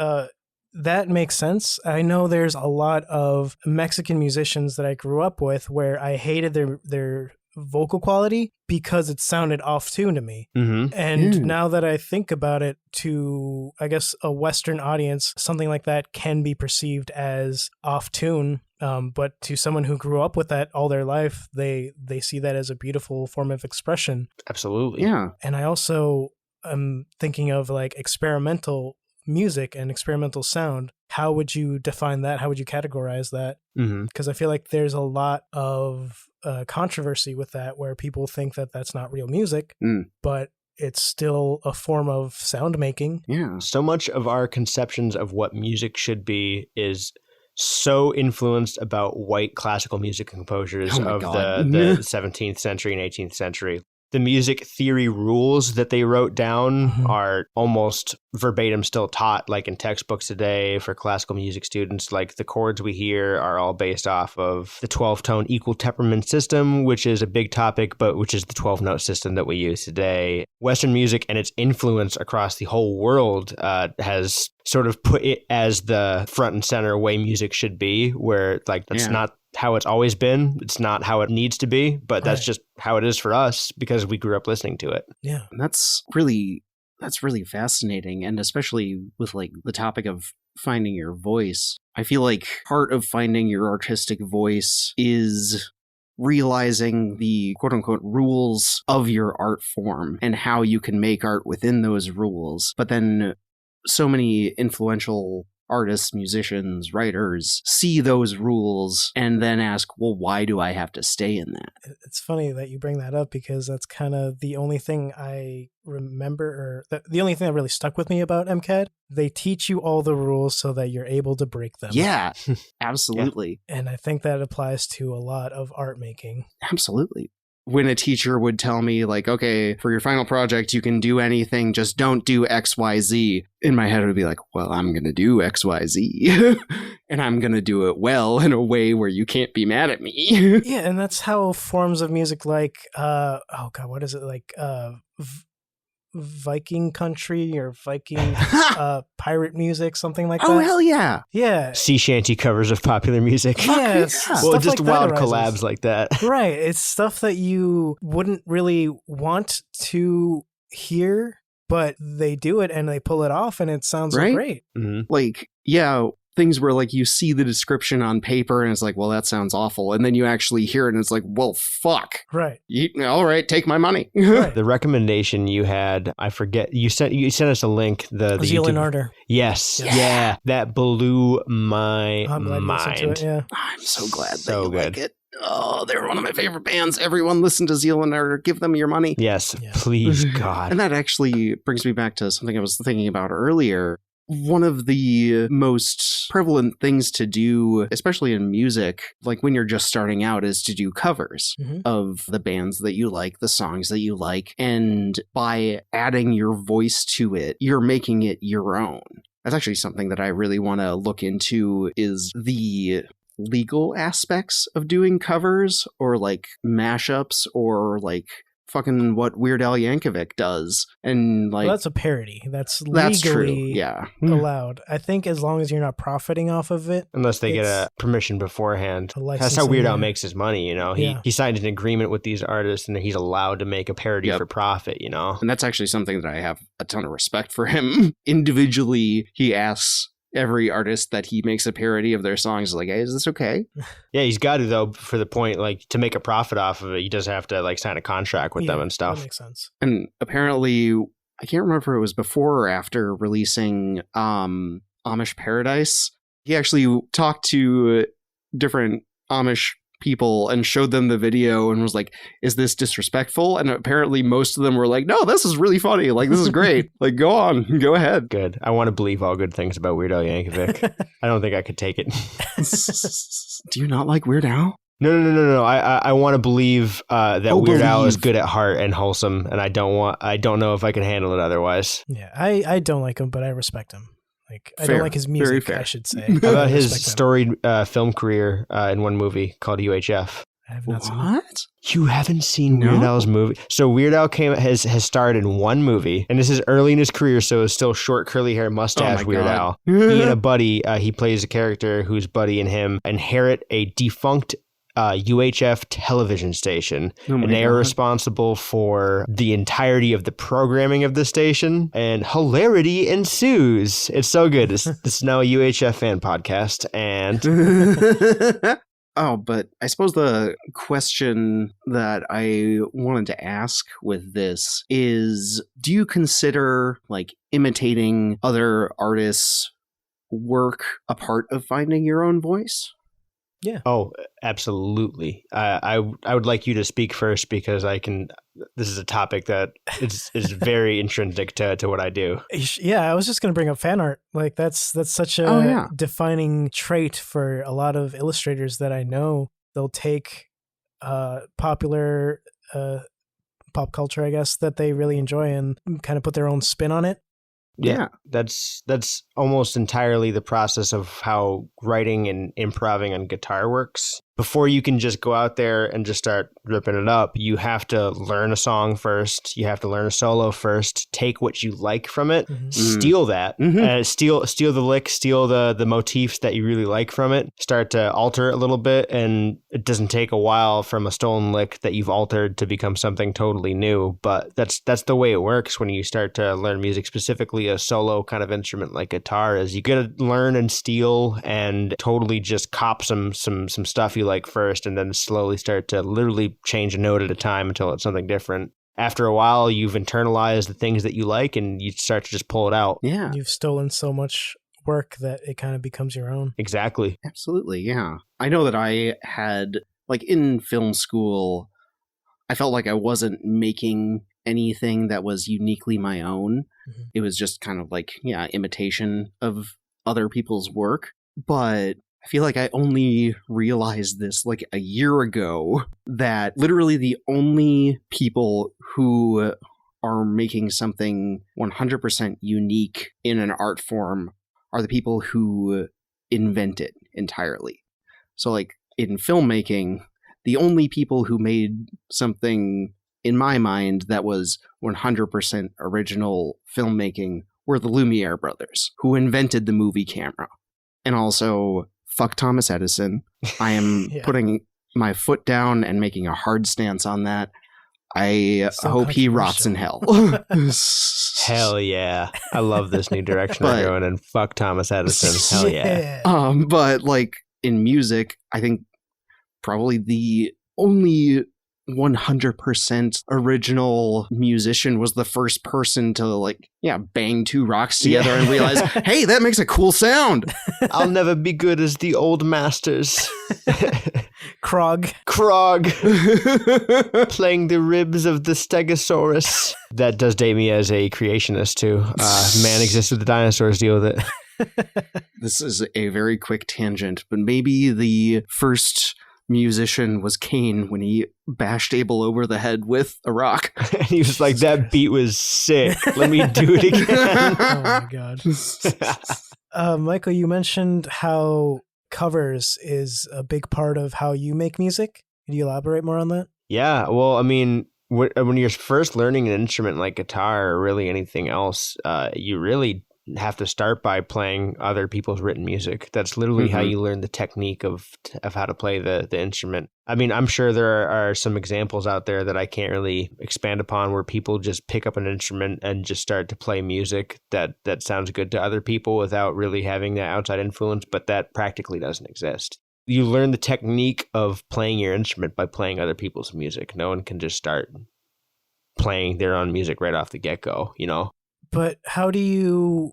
That makes sense. I know there's a lot of Mexican musicians that I grew up with where I hated their vocal quality because it sounded off tune to me. Mm-hmm. And now that I think about it, to I guess a Western audience, something like that can be perceived as off tune. But to someone who grew up with that all their life, they see that as a beautiful form of expression. Absolutely. Yeah. And I also am thinking of like experimental music and experimental sound. How would you define that? How would you categorize that? Because I feel like there's a lot of controversy with that, where people think that that's not real music, but it's still a form of sound making. Yeah. So much of our conceptions of what music should be is so influenced about white classical music composers of the 17th century and 18th century. the music theory rules that they wrote down are almost verbatim still taught, like in textbooks today for classical music students. Like the chords we hear are all based off of the 12-tone equal temperament system, which is a big topic, but which is the 12-note system that we use today. Western music and its influence across the whole world has sort of put it as the front and center way music should be, where like that's not how it's always been. It's not how it needs to be, but that's just how it is for us because we grew up listening to it. Yeah. And that's really fascinating. And especially with like the topic of finding your voice, I feel like part of finding your artistic voice is realizing the quote unquote rules of your art form and how you can make art within those rules. But then so many influential artists, musicians, writers see those rules and then ask, well, why do I have to stay in that? It's funny that you bring that up because that's kind of the only thing I remember, or the only thing that really stuck with me about MCAD. They teach you all the rules so that you're able to break them. Yeah, absolutely. And I think that applies to a lot of art making. Absolutely. When a teacher would tell me, like, okay, for your final project, you can do anything, just don't do X, Y, Z. In my head, it would be like, well, I'm going to do X, Y, Z. And I'm going to do it well in a way where you can't be mad at me. Yeah, and that's how forms of music like, what is it? Like Viking country or Viking pirate music, something like that. Oh, hell yeah. Yeah. Sea shanty covers of popular music. Yes. Yeah. Well, just like wild that collabs like that. Right. It's stuff that you wouldn't really want to hear, but they do it and they pull it off and it sounds great. Mm-hmm. Like, yeah, things where like you see the description on paper and it's like, well, that sounds awful. And then you actually hear it and it's like, well, fuck. Right. All right, take my money. Right. The recommendation you had, I forget, you sent us a link. The Zeal YouTube- and Ardor. Yes. Yeah. That blew my I'm glad you listened to mind. it, yeah. I'm so glad So that you good. like it. Oh, they're one of my favorite bands. Everyone listen to Zeal and Ardor. Give them your money. Yes, Yeah. please, God. And that actually brings me back to something I was thinking about earlier. One of the most prevalent things to do, especially in music, like when you're just starting out, is to do covers of the bands that you like, the songs that you like. And by adding your voice to it, you're making it your own. That's actually something that I really want to look into, is the legal aspects of doing covers or like mashups or like fucking what Weird Al Yankovic does. And like, Well, that's a parody. That's that's true. legally Yeah. allowed. I think as long as you're not profiting off of it. Unless they get It's a permission beforehand. a That's how Weird Al licensing, makes his money, you know. Yeah. He signed an agreement with these artists and he's allowed to make a parody for profit, you know. And that's actually something that I have a ton of respect for him. Individually, he asks every artist that he makes a parody of their songs, like, hey, is this okay? Yeah, he's got to, though, for the point, like, to make a profit off of it, he does have to, like, sign a contract with them and That stuff. makes sense. And apparently, I can't remember if it was before or after releasing Amish Paradise. He actually talked to different Amish people and showed them the video and was like, is this disrespectful? And apparently most of them were like, no, this is really funny. Like, this is great. Like, go on, go ahead. Good. I want to believe all good things about Weird Al Yankovic. I don't think I could take it. Do you not like Weird Al? No. I want to believe that Oh, Weird Al is believe. good at heart and wholesome, and I don't know if I can handle it otherwise. Yeah, I don't like him, but I respect him. Like, I Fair. don't like his Very music, fair. I should say. How I about his respect him. storied film career in one movie called UHF? I have not seen it. What? You haven't seen No. Weird Al's movie? So Weird Al has starred in one movie, and this is early in his career, so it's still short curly hair mustache Oh my Weird God. Al. He and a buddy, he plays a character whose buddy and him inherit a defunct UHF television station, Oh my and they are God. responsible for the entirety of the programming of the station, and hilarity ensues. It's so good. This is now a UHF fan podcast, and Oh, but I suppose the question that I wanted to ask with this is, do you consider like imitating other artists' work a part of finding your own voice? oh, absolutely. I would like you to speak first because I can. This is a topic that is very intrinsic to what I do. Yeah, I was just going to bring up fan art. Like, that's such a Oh, yeah. defining trait for a lot of illustrators that I know. They'll take popular pop culture, I guess, that they really enjoy and kind of put their own spin on it. Yeah. That's almost entirely the process of how writing and improvising on guitar works. Before you can just go out there and just start ripping it up, you have to learn a song first. You have to learn a solo first. Take what you like from it, steal that, steal the lick, steal the motifs that you really like from it. Start to alter it a little bit, and it doesn't take a while from a stolen lick that you've altered to become something totally new. But that's the way it works when you start to learn music, specifically a solo kind of instrument like guitar. Is you gotta learn and steal and totally just cop some stuff you like first, and then slowly start to literally change a note at a time until it's something different. After a while, you've internalized the things that you like, and you start to just pull it out. Yeah. You've stolen so much work that it kind of becomes your own. Exactly. Absolutely, yeah. I know that I had, like, in film school, I felt like I wasn't making anything that was uniquely my own. It was just kind of like, imitation of other people's work. But I feel like I only realized this like a year ago, that literally the only people who are making something 100% unique in an art form are the people who invent it entirely. So like in filmmaking, the only people who made something, in my mind, that was 100% original filmmaking were the Lumiere brothers, who invented the movie camera. And also, fuck Thomas Edison. I am putting my foot down and making a hard stance on that. I hope he rots in hell. Hell yeah. I love this new direction we're going in. Fuck Thomas Edison. Hell yeah. But like in music, I think probably the only 100% original musician was the first person to like, bang two rocks together and realize, hey, that makes a cool sound. I'll never be good as the old masters. Krog. Playing the ribs of the Stegosaurus. That does date me as a creationist too. Man existed, the dinosaurs, deal with it. This is a very quick tangent, but maybe the first musician was Kane when he bashed Abel over the head with a rock. And he was like, that beat was sick. Let me do it again. Oh my God. Michael, you mentioned how covers is a big part of how you make music. Can you elaborate more on that? Yeah, well, I mean, when you're first learning an instrument like guitar or really anything else, you really have to start by playing other people's written music. That's literally how you learn the technique of how to play the instrument. I mean, I'm sure there are some examples out there that I can't really expand upon where people just pick up an instrument and just start to play music that sounds good to other people without really having that outside influence, but that practically doesn't exist. You learn the technique of playing your instrument by playing other people's music. No one can just start playing their own music right off the get-go, you know? But how do you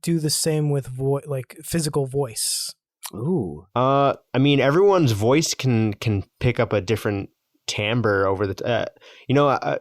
do the same with like physical voice? Ooh. I mean, everyone's voice can pick up a different timbre over the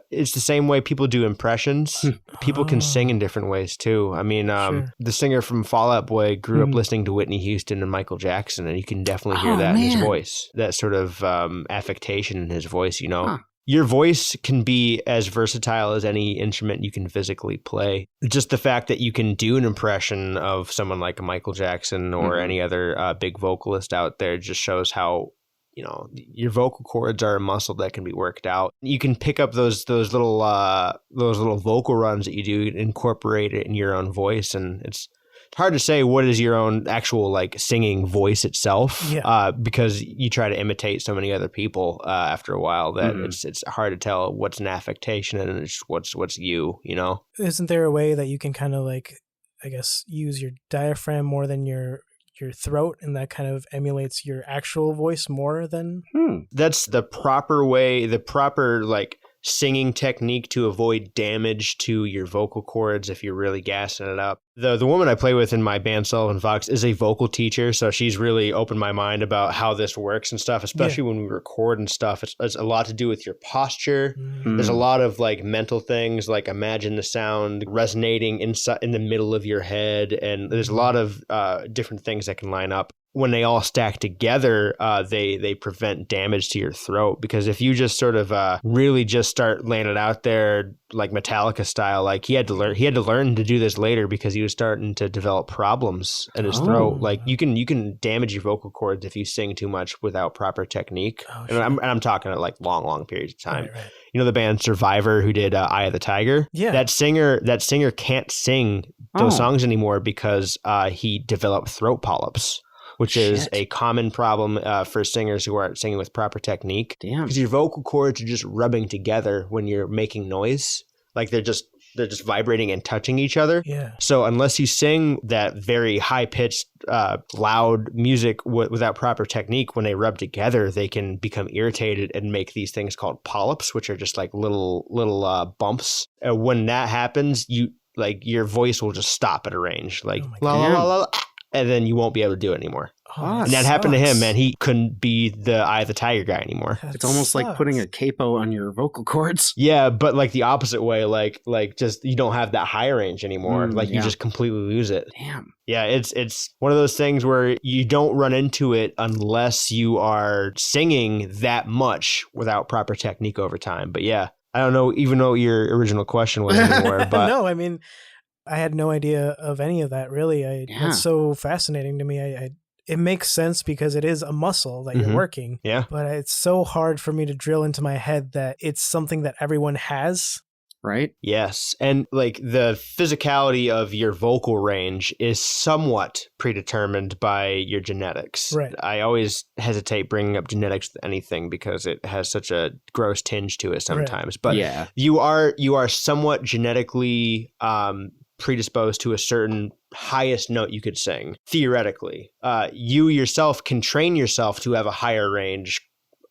it's the same way people do impressions. People can sing in different ways too. I mean, the singer from Fall Out Boy grew up listening to Whitney Houston and Michael Jackson, and you can definitely hear that in his voice, that sort of affectation in his voice, you know. Your voice can be as versatile as any instrument you can physically play. Just the fact that you can do an impression of someone like a Michael Jackson or any other big vocalist out there just shows how, you know, your vocal cords are a muscle that can be worked out. You can pick up those little vocal runs that you do and incorporate it in your own voice, and it's hard to say what is your own actual like singing voice itself, because you try to imitate so many other people after a while that it's hard to tell what's an affectation and it's what's you know. Isn't there a way that you can kind of like, I guess, use your diaphragm more than your throat, and that kind of emulates your actual voice more than? That's the proper way, the proper like singing technique to avoid damage to your vocal cords if you're really gassing it up. The woman I play with in my band, Sullivan Fox, is a vocal teacher, so she's really opened my mind about how this works and stuff, especially when we record and stuff. It's a lot to do with your posture. There's a lot of like mental things, like imagine the sound resonating in the middle of your head, and there's a lot of different things that can line up. when they all stack together, they prevent damage to your throat. Because if you just sort of really just start laying it out there like Metallica style, like he had to learn to do this later because he was starting to develop problems in his throat. Like you can damage your vocal cords if you sing too much without proper technique. And I'm talking at like long periods of time. Right. You know the band Survivor who did Eye of the Tiger? Yeah. That singer can't sing those songs anymore because he developed throat polyps, which is a common problem for singers who aren't singing with proper technique. Damn. Because your vocal cords are just rubbing together when you're making noise. Like they're just vibrating and touching each other. Yeah. So unless you sing that very high-pitched, loud music without proper technique, when they rub together, they can become irritated and make these things called polyps, which are just like little bumps. When that happens, your voice will just stop at a range. Like, la la la la. And then you won't be able to do it anymore. And that happened to him, man. He couldn't be the Eye of the Tiger guy anymore. It's almost like putting a capo on your vocal cords. Yeah, but like the opposite way, like just you don't have that high range anymore. You just completely lose it. Damn. Yeah, it's one of those things where you don't run into it unless you are singing that much without proper technique over time. But yeah, I don't know even know what your original question was anymore. But no, I mean, I had no idea of any of that, really. It's so fascinating to me. It makes sense because it is a muscle that you're working. Yeah. But it's so hard for me to drill into my head that it's something that everyone has. Right? Yes. And like the physicality of your vocal range is somewhat predetermined by your genetics. Right. I always hesitate bringing up genetics with anything because it has such a gross tinge to it sometimes. Right. But you are somewhat genetically predisposed to a certain highest note you could sing. Theoretically, you yourself can train yourself to have a higher range,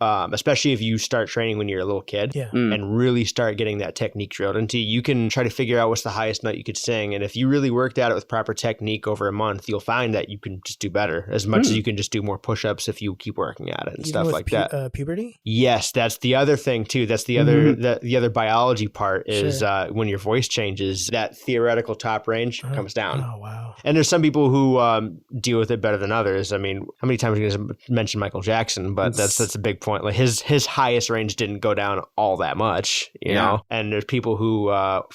especially if you start training when you're a little kid and really start getting that technique drilled into you. You can try to figure out what's the highest note you could sing. And if you really worked at it with proper technique over a month, you'll find that you can just do better as much as you can just do more push-ups if you keep working at it and stuff like that. Puberty? Yes, that's the other thing too. That's the other the other biology part is when your voice changes, that theoretical top range comes down. Oh, wow. And there's some people who deal with it better than others. I mean, how many times are you going to mention Michael Jackson? But that's a big point. Like his highest range didn't go down all that much, you know. And there's people who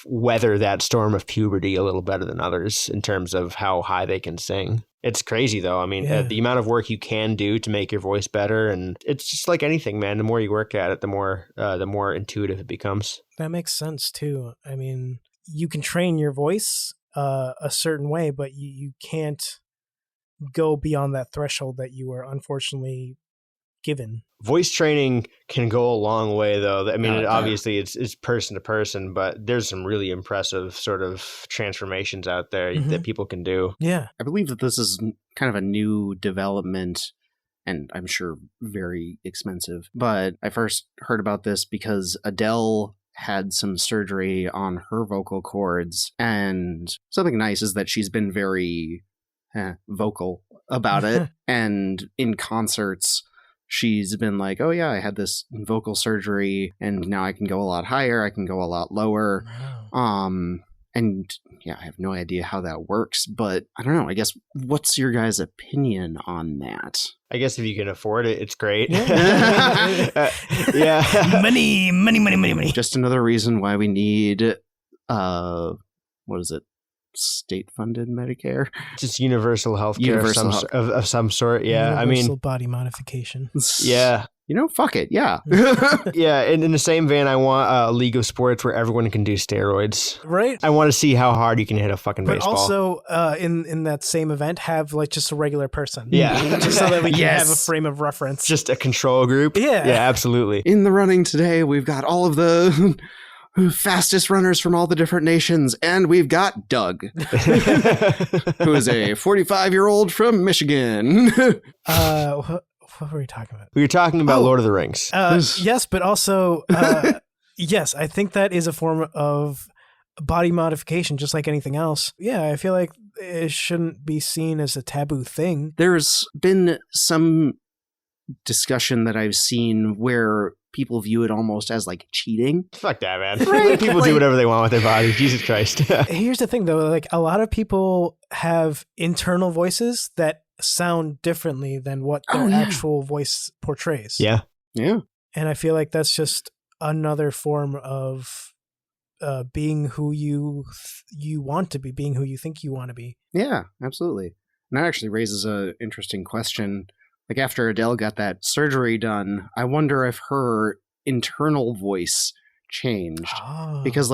weather that storm of puberty a little better than others in terms of how high they can sing. It's crazy though. I mean, the amount of work you can do to make your voice better, and it's just like anything, man. The more you work at it, the more intuitive it becomes. That makes sense too. I mean, you can train your voice a certain way, but you can't go beyond that threshold that you were unfortunately given. Voice training can go a long way, though. I mean, obviously it's person to person, but there's some really impressive sort of transformations out there that people can do. Yeah. I believe that this is kind of a new development, and I'm sure very expensive. But I first heard about this because Adele had some surgery on her vocal cords, and something nice is that she's been very vocal about it. And in concerts, she's been like, oh yeah, I had this vocal surgery and now I can go a lot higher, I can go a lot lower. Wow. And yeah, I have no idea how that works, but I don't know. I guess, what's your guys' opinion on that? I guess if you can afford it, it's great. Money. Just another reason why we need, what is it? State-funded Medicare? Just universal health care of some sort. Yeah. Universal body modification. Yeah. You know, fuck it. Yeah. Yeah. And in the same vein, I want a league of sports where everyone can do steroids. Right. I want to see how hard you can hit a fucking baseball. But also, in that same event, have like just a regular person. Yeah. Just so that we can have a frame of reference. Just a control group. Yeah. Yeah, absolutely. In the running today, we've got all of the fastest runners from all the different nations, and we've got Doug, who is a 45-year-old from Michigan. What were we talking about? We were talking about Lord of the Rings. Yes, but also, yes, I think that is a form of body modification, just like anything else. Yeah, I feel like it shouldn't be seen as a taboo thing. There's been some discussion that I've seen where people view it almost as like cheating. Fuck that, man. Right? People do whatever they want with their body. Jesus Christ. Here's the thing, though. Like, a lot of people have internal voices that sound differently than what their actual voice portrays. Yeah. Yeah. And I feel like that's just another form of being who you want to be, being who you think you want to be. Yeah, absolutely. And that actually raises an interesting question. Like after Adele got that surgery done, I wonder if her internal voice changed. Because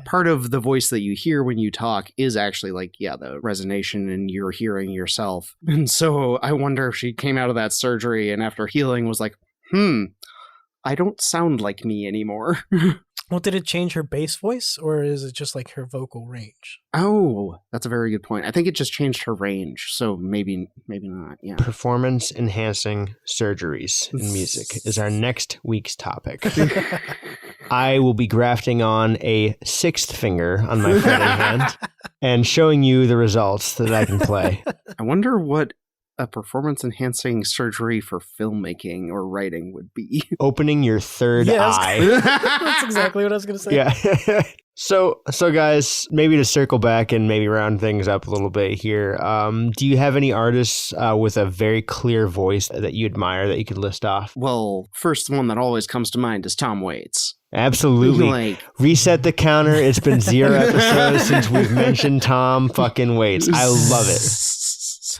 part of the voice that you hear when you talk is actually the resonation and you're hearing yourself. And so I wonder if she came out of that surgery and after healing was like, I don't sound like me anymore. Well, did it change her bass voice, or is it just like her vocal range? Oh, that's a very good point. I think it just changed her range, so maybe not. Yeah. Performance enhancing surgeries in music is our next week's topic. I will be grafting on a sixth finger on my fretting hand and showing you the results that I can play. I wonder what a performance-enhancing surgery for filmmaking or writing would be. Opening your third eye. That's exactly what I was going to say. Yeah. So guys, maybe to circle back and maybe round things up a little bit here, do you have any artists with a very clear voice that you admire that you could list off? Well, first one that always comes to mind is Tom Waits. Absolutely. Reset the counter. It's been 0 episodes since we've mentioned Tom fucking Waits. I love it.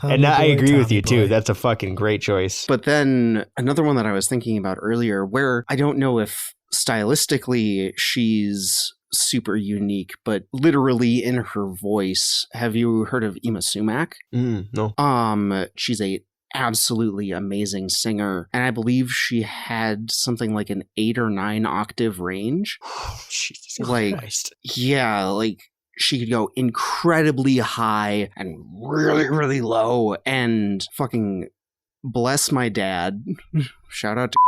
And I agree with you, too. That's a fucking great choice. But then another one that I was thinking about earlier, where I don't know if stylistically she's super unique, but literally in her voice. Have you heard of Ima Sumac? No. She's a absolutely amazing singer, and I believe she had something like an 8 or 9 octave range. Oh, Jesus Christ. Yeah, she could go incredibly high and really, really low, and fucking bless my dad. Shout out to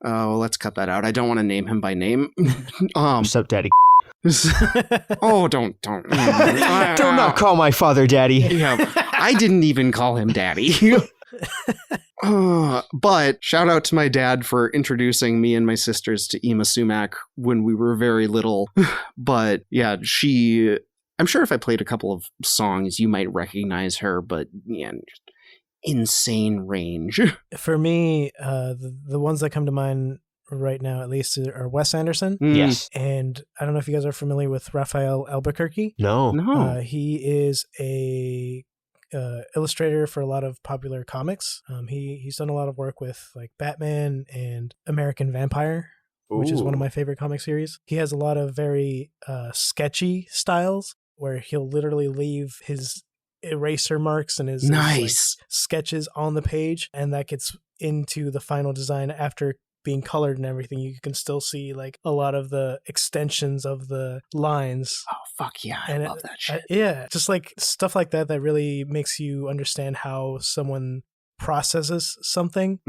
oh, let's cut that out. I don't want to name him by name. What's up, Daddy? Oh, don't. Do not call my father Daddy. Yeah, I didn't even call him Daddy. But shout out to my dad for introducing me and my sisters to Ima Sumac when we were very little. But yeah, I'm sure if I played a couple of songs, you might recognize her, but yeah, just insane range. For me, the ones that come to mind right now, at least, are Wes Anderson. Yes. And I don't know if you guys are familiar with Raphael Albuquerque. No. He is a illustrator for a lot of popular comics. He's done a lot of work with like Batman and American Vampire, which is one of my favorite comic series. He has a lot of very sketchy styles where he'll literally leave his eraser marks and his sketches on the page, and that gets into the final design after being colored and everything. You can still see like a lot of the extensions of the lines. Oh, fuck yeah. I love that shit. Yeah. Just like stuff like that really makes you understand how someone processes something.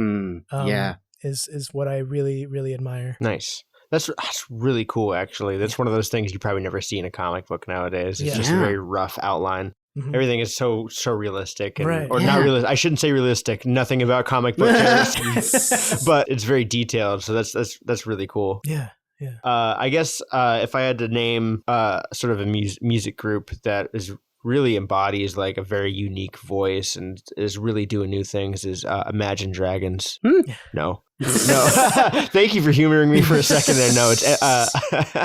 Yeah. Is what I really, really admire. Nice. That's really cool, actually. That's one of those things you probably never see in a comic book nowadays. It's just a very rough outline. Mm-hmm. Everything is so realistic, and, not realistic. I shouldn't say realistic. Nothing about comic book but it's very detailed. So that's really cool. Yeah. I guess if I had to name sort of a music group that is really embodies like a very unique voice and is really doing new things is Imagine Dragons. No. Thank you for humoring me for a second there. No, it's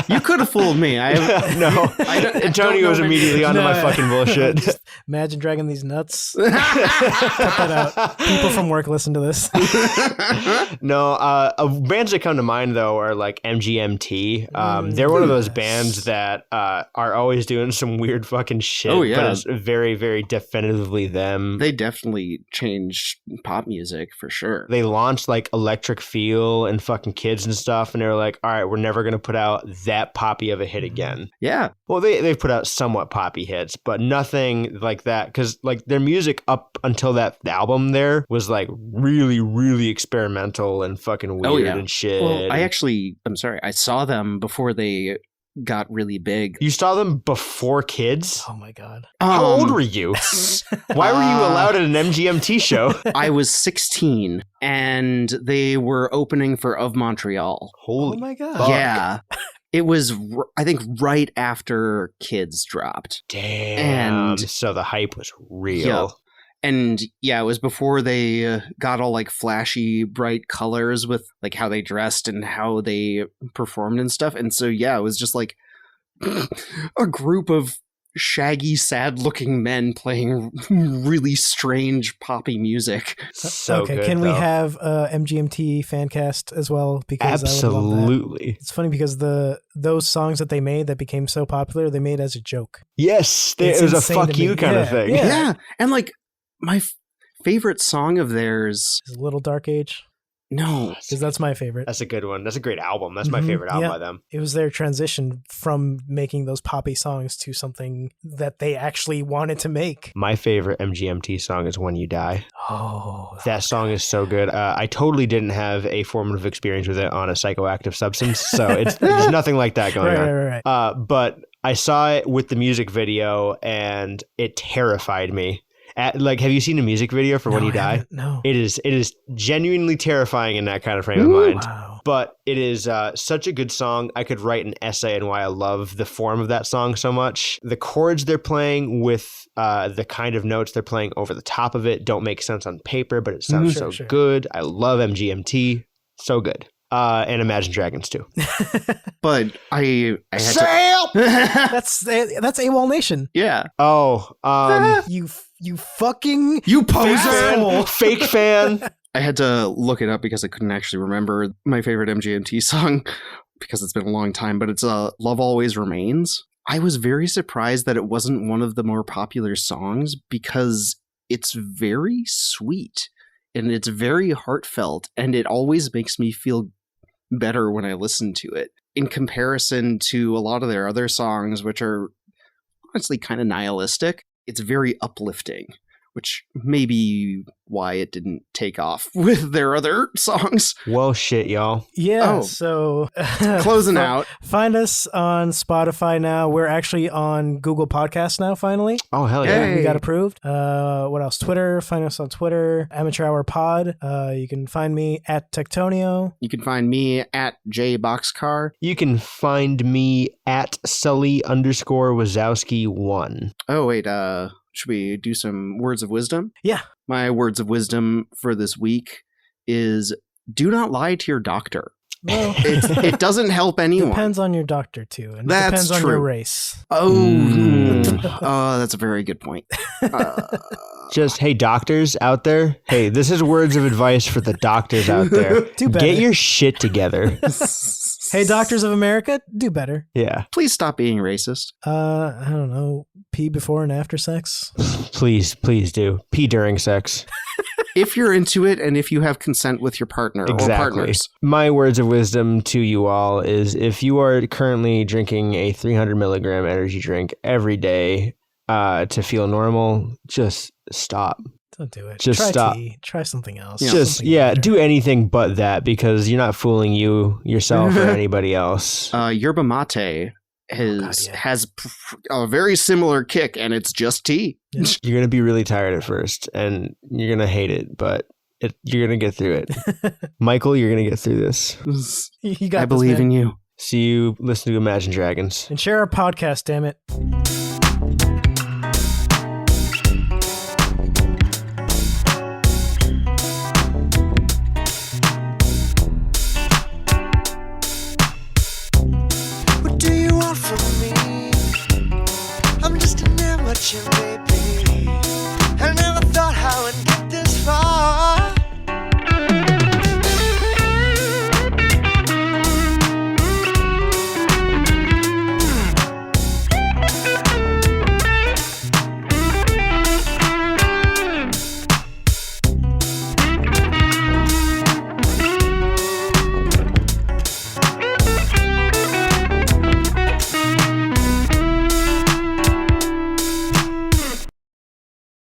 you could have fooled me. Antonio was immediately onto my fucking bullshit. Imagine Dragging these nuts. Cut that out. People from work listen to this. No, bands that come to mind though are like MGMT. They're one of those bands that are always doing some weird fucking shit. Oh yeah, but it's very, very definitively them. They definitely changed pop music for sure. They launched like Electric Feel and fucking Kids and stuff, and they were like, all right, we're never going to put out that poppy of a hit again. Yeah. Well, they've put out somewhat poppy hits, but nothing like that, because like their music up until that album there was like really, really experimental and fucking weird and shit. Well, I'm sorry, I saw them before they got really big. You saw them before Kids? Oh my god. How old were you? Why were you allowed at an MGMT show? I was 16 and they were opening for Of Montreal. Holy my god. Yeah. It was, I think, right after Kids dropped. Damn. And so the hype was real. And yeah, it was before they got all like flashy, bright colors with like how they dressed and how they performed and stuff. And so, yeah, it was just like a group of shaggy, sad-looking men playing really strange poppy music. So okay, good, can we though. have MGMT fan cast as well? Because I would love that. Absolutely. It's funny because those songs that they made that became so popular, they made as a joke. Yes, It's it was a insane fuck to you me. kind of Yeah, thing. yeah. Yeah. And like my favorite song of theirs. Is Little Dark Age? No. Because that's my favorite. That's a good one. That's a great album. That's my Mhm, favorite album yeah. by them. It was their transition from making those poppy songs to something that they actually wanted to make. My favorite MGMT song is When You Die. Oh, That song is so good. I totally didn't have a formative experience with it on a psychoactive substance, so there's nothing like that going on. right. But I saw it with the music video, and it terrified me. Have you seen a music video for When You Die? No. It is genuinely terrifying in that kind of frame of mind. Wow. But it is such a good song. I could write an essay on why I love the form of that song so much. The chords they're playing with the kind of notes they're playing over the top of it don't make sense on paper, but it sounds so Sure. good. I love MGMT. So good. And Imagine Dragons too. But I had Sail! That's AWOL Nation. yeah. Oh, You fucking You asshole. fake fan. I had to look it up because I couldn't actually remember my favorite MGMT song because it's been a long time, but it's Love Always Remains. I was very surprised that it wasn't one of the more popular songs because it's very sweet and it's very heartfelt and it always makes me feel better when I listen to it in comparison to a lot of their other songs, which are honestly kind of nihilistic. It's very uplifting, which may be why it didn't take off with their other songs. Well, shit, y'all. Yeah, Oh. so Closing out. Find us on Spotify now. We're actually on Google Podcasts now, finally. Oh, hell yeah. Hey. We got approved. What else? Twitter. Find us on Twitter. Amateur Hour Pod. You can find me at Tectonio. You can find me at JBoxcar. You can find me at Sully_Wazowski1. Oh, wait, should we do some words of wisdom? Yeah. My words of wisdom for this week is do not lie to your doctor. Well, It doesn't help anyone. depends on your doctor, too. And That's it depends on your true. race. Oh, that's a very good point. Just, hey, doctors out there. Hey, this is words of advice for the doctors out there. Do better. Get your shit together. Hey, Doctors of America, do better. Yeah. Please stop being racist. I don't know. Pee before and after sex. Please do. Pee during sex. If you're into it and if you have consent with your partner or partners. My words of wisdom to you all is if you are currently drinking a 300 milligram energy drink every day to feel normal, just stop. Don't do it. Just Try stop. tea. Try something else. Something better. Do anything but that because you're not fooling yourself, or anybody else. Yerba mate has a very similar kick, and it's just tea. You're going to be really tired at first, and you're going to hate it, but you're going to get through it. Michael, you're going to get through this. You got I this, believe man. in you. See you listen to Imagine Dragons. And share our podcast, damn it.